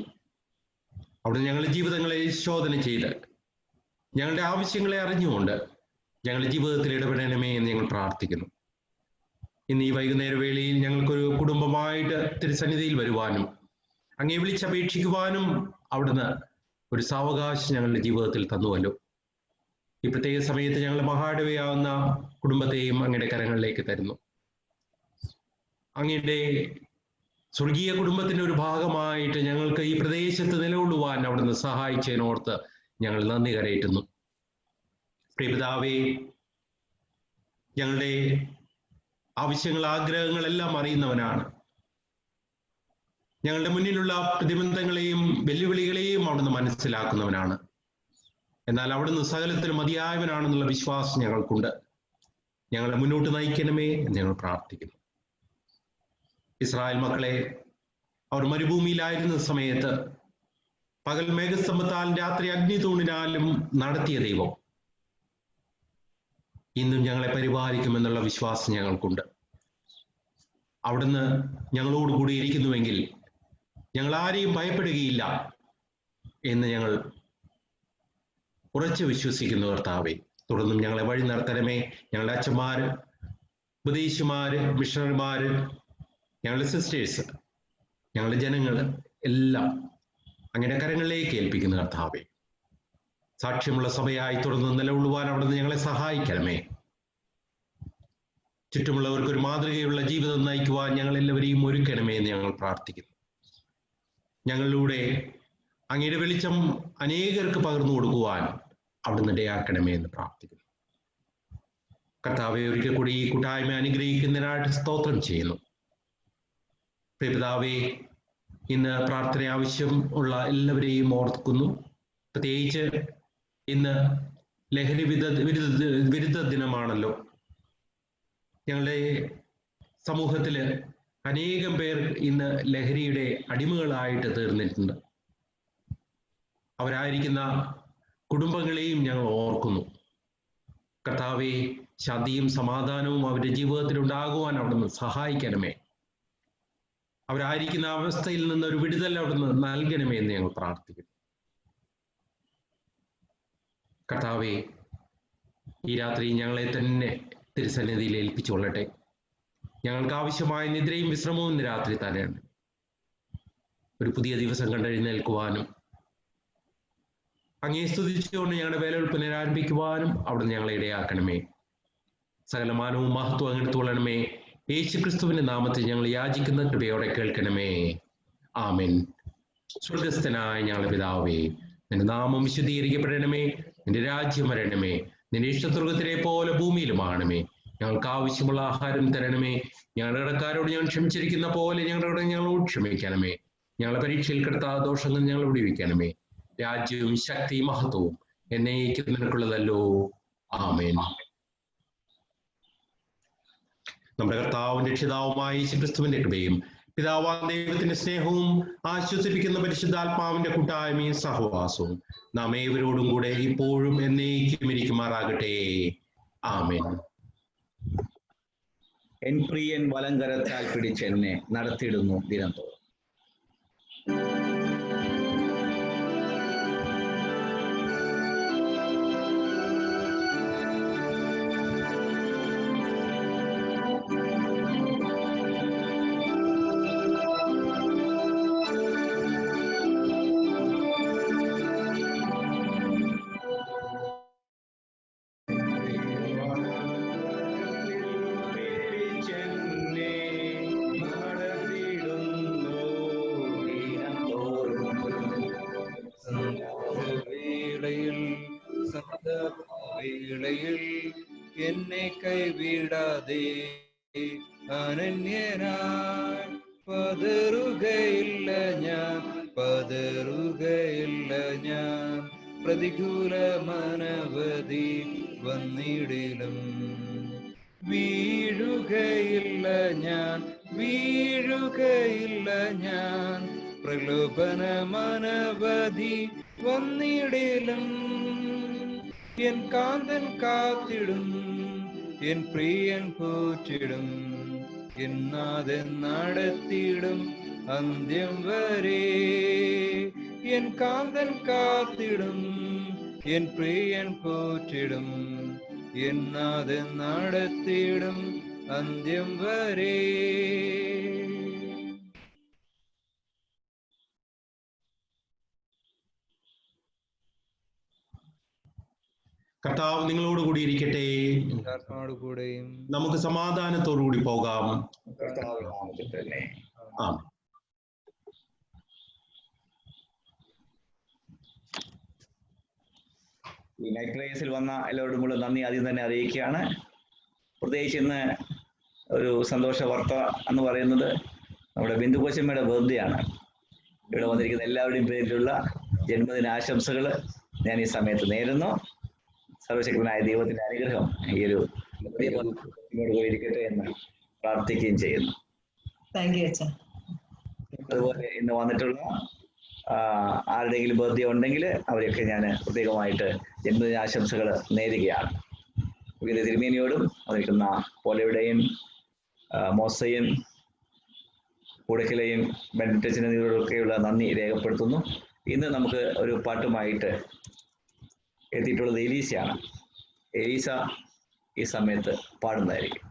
അവിടുന്ന് ഞങ്ങളുടെ ജീവിതങ്ങളെ ശോധന ചെയ്ത് ഞങ്ങളുടെ ആവശ്യങ്ങളെ അറിഞ്ഞുകൊണ്ട് ഞങ്ങളുടെ ജീവിതത്തിൽ ഇടപെടണമേ എന്ന് ഞങ്ങൾ പ്രാർത്ഥിക്കുന്നു. ഇന്ന് ഈ വൈകുന്നേര വേളയിൽ ഞങ്ങൾക്കൊരു കുടുംബമായിട്ട് തിരുസന്നിധിയിൽ വരുവാനും അങ്ങേ വിളിച്ചപേക്ഷിക്കുവാനും അവിടുന്ന് ഒരു സാവകാശം ഞങ്ങളുടെ ജീവിതത്തിൽ തന്നുവല്ലോ. ഈ പ്രത്യേക സമയത്ത് ഞങ്ങൾ മഹാടവയാവുന്ന കുടുംബത്തെയും അങ്ങയുടെ കരങ്ങളിലേക്ക് തരുന്നു. അങ്ങയുടെ സ്വർഗീയ കുടുംബത്തിന്റെ ഒരു ഭാഗമായിട്ട് ഞങ്ങൾക്ക് ഈ പ്രദേശത്ത് നിലകൊള്ളുവാൻ അവിടുന്ന് സഹായിച്ചതിനോർത്ത് ഞങ്ങൾ നന്ദി കരയറ്റുന്നു. പ്രിയപിതാവേ, ഞങ്ങളുടെ ആവശ്യങ്ങൾ, ആഗ്രഹങ്ങളെല്ലാം അറിയുന്നവനാണ്. ഞങ്ങളുടെ മുന്നിലുള്ള പ്രതിബന്ധങ്ങളെയും വെല്ലുവിളികളെയും അവിടുന്ന് മനസ്സിലാക്കുന്നവനാണ്. എന്നാൽ അവിടുന്ന് സകലത്തിലും മതിയായവനാണെന്നുള്ള വിശ്വാസം ഞങ്ങൾക്കുണ്ട്. ഞങ്ങളെ മുന്നോട്ട് നയിക്കണമേ എന്ന് ഞങ്ങൾ പ്രാർത്ഥിക്കുന്നു. ഇസ്രായേൽ മക്കളെ അവർ മരുഭൂമിയിലായിരുന്ന സമയത്ത് പകൽ മേഘസ്തംഭത്താലും രാത്രി അഗ്നിതൂണിനാലും നടത്തിയ ദൈവം ഇന്നും ഞങ്ങളെ പരിപാലിക്കുമെന്നുള്ള വിശ്വാസം ഞങ്ങൾക്കുണ്ട്. അവിടുന്ന് ഞങ്ങളോട് കൂടി ഇരിക്കുന്നുവെങ്കിൽ ഞങ്ങൾ ആരെയും ഭയപ്പെടുകയില്ല എന്ന് ഞങ്ങൾ ഉറച്ചു വിശ്വസിക്കുന്നു. കർത്താവേ, തുടർന്നും ഞങ്ങളെ വഴി നടത്തണമേ. ഞങ്ങളുടെ അച്ഛന്മാര്, ഉപദേശിമാര്, മിഷണറിമാര്, ഞങ്ങളുടെ സിസ്റ്റേഴ്സ്, ഞങ്ങളുടെ ജനങ്ങള് എല്ലാം അങ്ങയുടെ കരങ്ങളിലേക്ക് ഏൽപ്പിക്കുന്നു. കർത്താവേ, സാക്ഷ്യമുള്ള സഭയായി തുടർന്ന് നിലകൊള്ളുവാൻ അവിടുന്ന് ഞങ്ങളെ സഹായിക്കണമേ. ചുറ്റുമുള്ളവർക്ക് ഒരു മാതൃകയുള്ള ജീവിതം നയിക്കുവാൻ ഞങ്ങൾ എല്ലാവരെയും ഒരുക്കണമേ എന്ന് ഞങ്ങൾ പ്രാർത്ഥിക്കുന്നു. ഞങ്ങളിലൂടെ അങ്ങയുടെ വെളിച്ചം അനേകർക്ക് പകർന്നു കൊടുക്കുവാൻ അവിടുന്ന് ഇടയാക്കണമേ എന്ന് പ്രാർത്ഥിക്കുന്നു. കർത്താവെ, ഒരിക്കൽ കൂടി ഈ കൂട്ടായ്മ അനുഗ്രഹിക്കുന്നതിനായിട്ട് സ്തോത്രം ചെയ്യുന്നു. പിതാവേ, ഇന്ന് പ്രാർത്ഥന ആവശ്യം ഉള്ള എല്ലാവരെയും ഓർക്കുന്നു. പ്രത്യേകിച്ച് ഇന്ന് ലഹരി വിരുദ്ധ ദിനമാണല്ലോ. ഞങ്ങളുടെ സമൂഹത്തില് അനേകം പേർ ഇന്ന് ലഹരിയുടെ അടിമകളായിട്ട് തീർന്നിട്ടുണ്ട്. അവരായിരിക്കുന്ന കുടുംബങ്ങളെയും ഞങ്ങൾ ഓർക്കുന്നു. കർത്താവേ, ശാന്തിയും സമാധാനവും അവരുടെ ജീവിതത്തിൽ ഉണ്ടാകുവാൻ അവിടുന്ന് സഹായിക്കണമേ. അവരായിരിക്കുന്ന അവസ്ഥയിൽ നിന്ന് ഒരു വിടുതൽ അവിടുന്ന് നൽകണമേ എന്ന് ഞങ്ങൾ പ്രാർത്ഥിക്കുന്നു. കർത്താവേ, ഈ രാത്രി ഞങ്ങളെ തന്നെ തിരുസന്നിധിയിൽ ഏൽപ്പിച്ചുകൊള്ളട്ടെ. ഞങ്ങൾക്ക് ആവശ്യമായ നിദ്രയും വിശ്രമവും ഇന്ന് രാത്രി തന്നെയാണ്. ഒരു പുതിയ ദിവസം കണ്ടെഴുന്നേൽക്കുവാനും അങ്ങേ സ്തുതിച്ചുകൊണ്ട് ഞങ്ങളുടെ വേലകൾ പുനരാരംഭിക്കുവാനും അവിടുന്ന് ഞങ്ങളെ ഇടയാക്കണമേ. സകലമാനവും മഹത്വം അങ്ങെടുത്തുകൊള്ളണമേ. യേശു ക്രിസ്തുവിന്റെ നാമത്തിൽ ഞങ്ങൾ യാചിക്കുന്ന കൃപയോടെ കേൾക്കണമേ. ആമേൻ. സ്വർഗസ്ഥനായ ഞങ്ങളുടെ പിതാവേ, നിന്റെ നാമം വിശുദ്ധീകരിക്കപ്പെടണമേ. നിന്റെ രാജ്യം വരണമേ. നിന്റെ ഇഷ്ടസ്വർഗത്തിലെ പോലെ ഭൂമിയിലുമാണമേ. ഞങ്ങൾക്ക് ആവശ്യമുള്ള ആഹാരം തരണമേ. ഞങ്ങളുടെ കടക്കാരോട് ഞങ്ങൾ ക്ഷമിച്ചിരിക്കുന്ന പോലെ ഞങ്ങളോട് ഞങ്ങളോട് ക്ഷമിക്കണമേ. ഞങ്ങളെ പരീക്ഷയിൽ കിടത്താ ദോഷങ്ങൾ ഞങ്ങൾ വിടുവിക്കണമേ. രാജ്യവും ശക്തിയും മഹത്വവും എന്നേക്കും നിനക്കുള്ളതല്ലോ. ആമേൻ. നമ്മുടെ കർത്താവും രക്ഷിതാവുമായ യേശുക്രിസ്തുവിന്റെ കൃപയും പിതാവാം ദൈവത്തിന്റെ സ്നേഹവും ആശ്വസിപ്പിക്കുന്ന പരിശുദ്ധാത്മാവിന്റെ കൂട്ടായ്മയും സഹവാസവും നാം ഏവരോടും കൂടെ ഇപ്പോഴും എന്നേക്കും ഇരിക്കുമാറാകട്ടെ. ആമേൻ. എൻ പ്രിയൻ വലങ്കരത്താൽ പിടിച്ചെന്നെ നടത്തിയിടുന്നു ദിനത്തോളം. വേളയിൽ എന്നെ കൈവിടാതെ അനന്യനായി പതറുകയില്ല ഞാൻ പ്രതികൂല മനവധി വന്നിടിലും വീഴുകയില്ല ഞാൻ പ്രലോഭന മനവധി വന്നിടിലും എൻ കാന്തൻ കാത്തിടും, എൻ പ്രിയൻ പോറ്റിടും, എന്നാഥൻ നടത്തിയിടും അന്ത്യം വരെ. എൻ കാന്തൻ കാത്തിടും, എൻ പ്രിയൻ പോറ്റിടും, എന്നാഥൻ നടത്തിയിടും അന്ത്യം വരെ. കർത്താവ് നിങ്ങളോട് കൂടി ഇരിക്കട്ടെ. കൂടെയും നമുക്ക് സമാധാനത്തോടു കൂടി പോകാം. ആ ഈ നൈറ്റ് പ്രേയേഴ്സിൽ വന്ന എല്ലാവരോടും കൂടെ നന്ദി ആദ്യം തന്നെ അറിയിക്കുകയാണ്. പ്രത്യേകിച്ച് ഇന്ന് ഒരു സന്തോഷ വാർത്ത എന്ന് പറയുന്നത് നമ്മുടെ ബിന്ദു കോശമ്മയുടെ ബർത്ത്ഡേ ആണ്. ഇവിടെ വന്നിരിക്കുന്ന എല്ലാവരുടെയും പേരിലുള്ള ജന്മദിനാശംസകൾ ഞാൻ ഈ സമയത്ത് നേരുന്നു. സർവശക്തനായ ദൈവത്തിന്റെ അനുഗ്രഹം ഈ ഒരു പോയിരിക്കട്ടെ എന്ന് പ്രാർത്ഥിക്കുകയും ചെയ്യുന്നു. അതുപോലെ ഇന്ന് വന്നിട്ടുള്ള ആരുടെയെങ്കിലും ബർത്ത്ഡേ ഉണ്ടെങ്കിൽ അവരെയൊക്കെ ഞാൻ പ്രത്യേകമായിട്ട് ജന്മദിനാശംസകൾ നേരുകയാണ്. വിവിധ തിരുമേനിയോടും വന്നിരിക്കുന്ന പോലെയുടെയും മോസയും കൂടക്കിലെയും ബെൻറ്റച്ചിനൊക്കെയുള്ള നന്ദി രേഖപ്പെടുത്തുന്നു. ഇന്ന് നമുക്ക് ഒരു പാട്ടുമായിട്ട് എത്തിയിട്ടുള്ളത് എലീസയാണ്. എലീസ ഈ സമയത്ത് പാടുന്നതായിരിക്കും.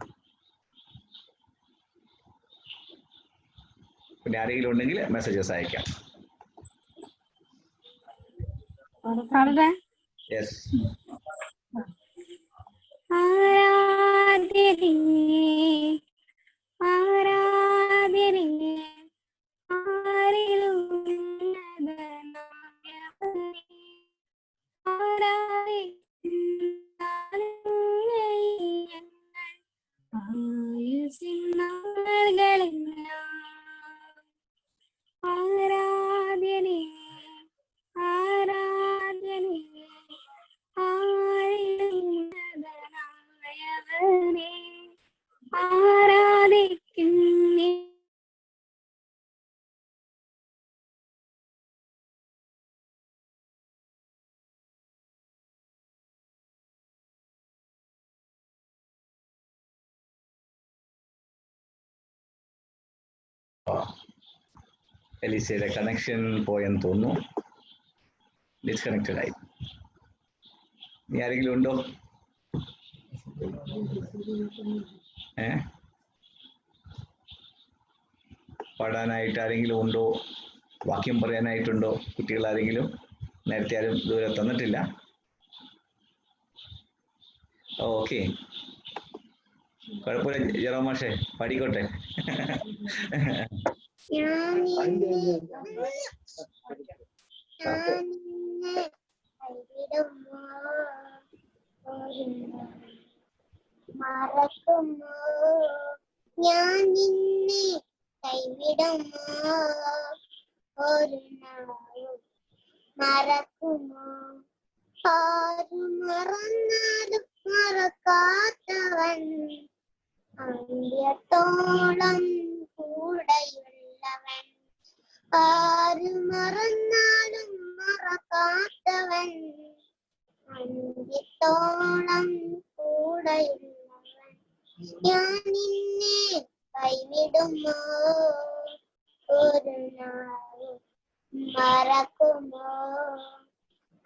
പിന്നെ ആരെങ്കിലും ഉണ്ടെങ്കിൽ മെസ്സേജസ് അയക്കാം. യെസ്. ആരാധിക്കുന്നേ. എലീസയുടെ കണക്ഷൻ പോയെന്ന് തോന്നുന്നു, ഡിസ്കണക്റ്റഡ് ആയി. ഇനി ആരെങ്കിലും ഉണ്ടോ? പാടാനായിട്ട് ആരെങ്കിലും ഉണ്ടോ? വാക്യം പറയാനായിട്ടുണ്ടോ? കുട്ടികൾ ആരെങ്കിലും? നേരത്തെ ആരും ഇതുവരെ തന്നിട്ടില്ല. ഓക്കെ, കുഴപ്പമില്ല ജെറോമാഷെ, പാടിക്കോട്ടെ. മറക്കുമോ ഞാൻ നിന്നെ, കൈവിടുമോ ഒരു നാളും, മറക്കുമോ ആരും മറന്നാലും മറക്കാത്തവൻ, അന്ത്യത്തോളം കൂടെയുള്ളവൻ, ആരും മറന്നാലും മറക്കാത്തവൻ, അന്ത്യത്തോളം കൂടെയുള്ളവൻ, ഞാൻ നിന്നെ കൈവിടുമോ ഒരു നാളും, മറക്കുമോ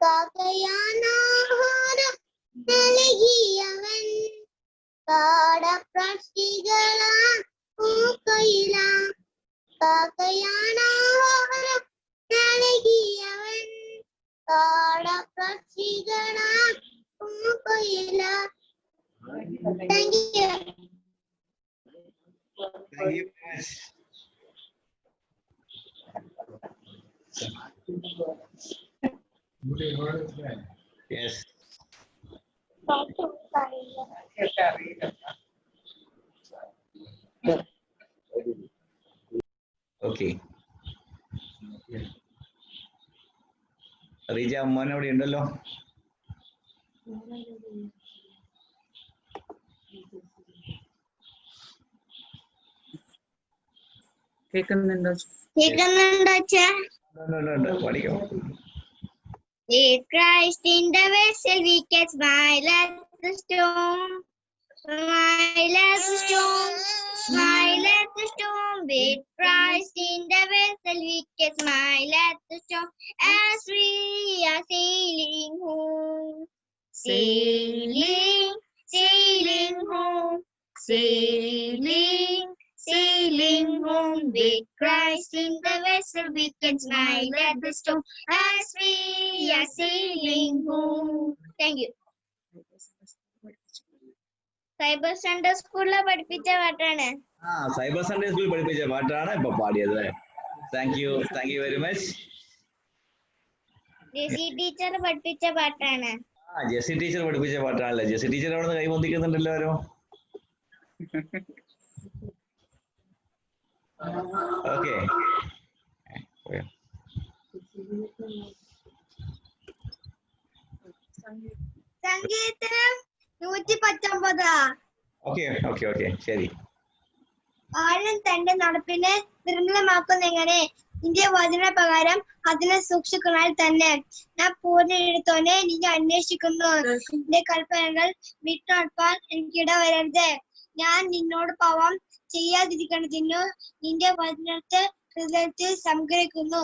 കാക്കയാനാഹാരം നൽകിയവൻ, കാടപ്രാക്ഷികളാ പൂക്കയില, കാക്കയാനാഹാരം നൽകിയവൻ, കാടപ്രാക്ഷികളാ പൂക്കയില. Thank you. Thank you very much. Yes. Okay. Reeja മോൻ അവിടെ ഉണ്ടല്ലോ. കേൾക്കുന്നുണ്ടോ? പഠിക്കാം. With Christ in the vessel, we can smile at the storm. Smile at the storm. Smile at the storm. With Christ in the vessel, we can smile at the storm. As we are sailing home. Sailing, sailing home. Sailing, sailing home. With Christ in the vessel, we can smile at the storm. As we are sailing home. Thank you. Cyber centre സ്കൂളിലെ പഠിപ്പിച്ച പാട്ടാണ്. സൈബർ സൺഡേ സ്കൂളിൽ പഠിപ്പിച്ച പാട്ടാണ് ഇപ്പൊ പാടിയത്. Thank you very much. Jessy teacher പഠിപ്പിച്ച പാട്ടാണ്. ജെസി ടീച്ചർ പഠിപ്പിച്ച പാട്ടാണല്ലേ. ജെസി ടീച്ചർ അവിടെ നിന്ന് കൈവന്തിക്കുന്നുണ്ടല്ലോ ആരോ. ഓക്കെ, സംഗീതം 119. ഓക്കെ ശരി. ആഴം തന്റെ നടപ്പിനെ നിർമ്മലമാക്കുന്നെങ്ങനെ, നിന്റെ വചനപ്രകാരം അതിനെ സൂക്ഷിക്കുന്നതിൽ തന്നെ. ഞാൻ പൂർണ്ണത്തോനെ നിന്നെ അന്വേഷിക്കുന്നു. നിന്റെ കൽപ്പനകൾ വിട്ടുനടപ്പാൻ എനിക്കിട വരരുത്. ഞാൻ നിന്നോട് പാപം ചെയ്യാതിരിക്കണതിനു നിന്റെ വചനത്തെ ഹൃദയത്തിൽ സംഗ്രഹിക്കുന്നു.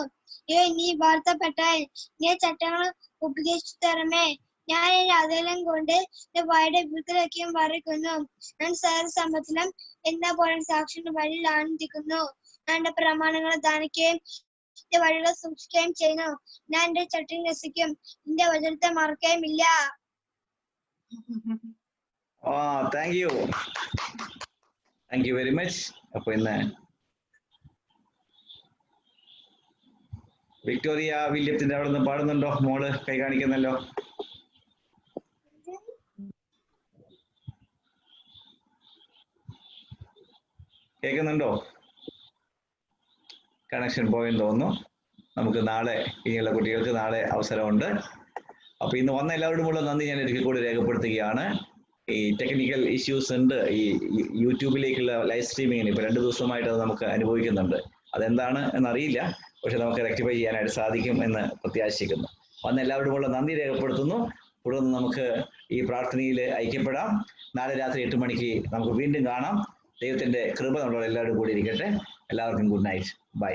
നീ വാഴ്ത്തപ്പെട്ടാൽ നിന്റെ ചട്ടങ്ങൾ ഉപദേശിച്ചു തരമേ. ഞാൻ എന്റെ അകലം കൊണ്ട് എന്റെ വായുടെ വിരുദ്ധതയ്ക്കും വരയ്ക്കുന്നു. ഞാൻ സർവസമ്മതനം എന്ന പോലെ സാക്ഷിയുടെ വഴിയിൽ ആനന്ദിക്കുന്നു. ഞാൻ എന്റെ പ്രമാണങ്ങളെ ദാനിക്കുകയും എന്റെ വഴികളെ സൂക്ഷിക്കുകയും ചെയ്യുന്നു. ഞാൻ എന്റെ ചട്ടങ്ങൾ രസിക്കും, നിന്റെ വചനത്തെ മറക്കുകയും ഇല്ല. Thank you very much. അപ്പൊ ഇന്ന് വിക്ടോറിയ വില്യത്തിന്റെ അവിടെ നിന്ന് പാടുന്നുണ്ടോ? മോള് കൈ കാണിക്കുന്നല്ലോ. കേൾക്കുന്നുണ്ടോ? കണക്ഷൻ പോയെന്ന് തോന്നുന്നു. നമുക്ക് നാളെ ഇനിയുള്ള കുട്ടികൾക്ക് നാളെ അവസരമുണ്ട്. അപ്പൊ ഇന്ന് വന്ന എല്ലാവരോടുമുള്ള നന്ദി ഞാൻ ഒരിക്കൽ കൂടി രേഖപ്പെടുത്തുകയാണ്. ഈ ടെക്നിക്കൽ ഇഷ്യൂസ് ഉണ്ട് ഈ യൂട്യൂബിലേക്കുള്ള ലൈവ് സ്ട്രീമിങ്ങിന് ഇപ്പൊ 2 ദിവസമായിട്ട് അത് നമുക്ക് അനുഭവിക്കുന്നുണ്ട്. അതെന്താണ് എന്നറിയില്ല, പക്ഷെ നമുക്ക് റെക്ടിഫൈ ചെയ്യാനായിട്ട് സാധിക്കും എന്ന് പ്രത്യാശിക്കുന്നു. വന്ന് എല്ലാവരോടുമുള്ള നന്ദി രേഖപ്പെടുത്തുന്നു. തുടർന്ന് നമുക്ക് ഈ പ്രാർത്ഥനയിൽ ഐക്യപ്പെടാം. നാളെ രാത്രി 8 മണിക്ക് നമുക്ക് വീണ്ടും കാണാം. ദൈവത്തിന്റെ കൃപ നമ്മളെല്ലാവരും കൂടി ഇരിക്കട്ടെ. എല്ലാവർക്കും ഗുഡ് നൈറ്റ്. ബൈ.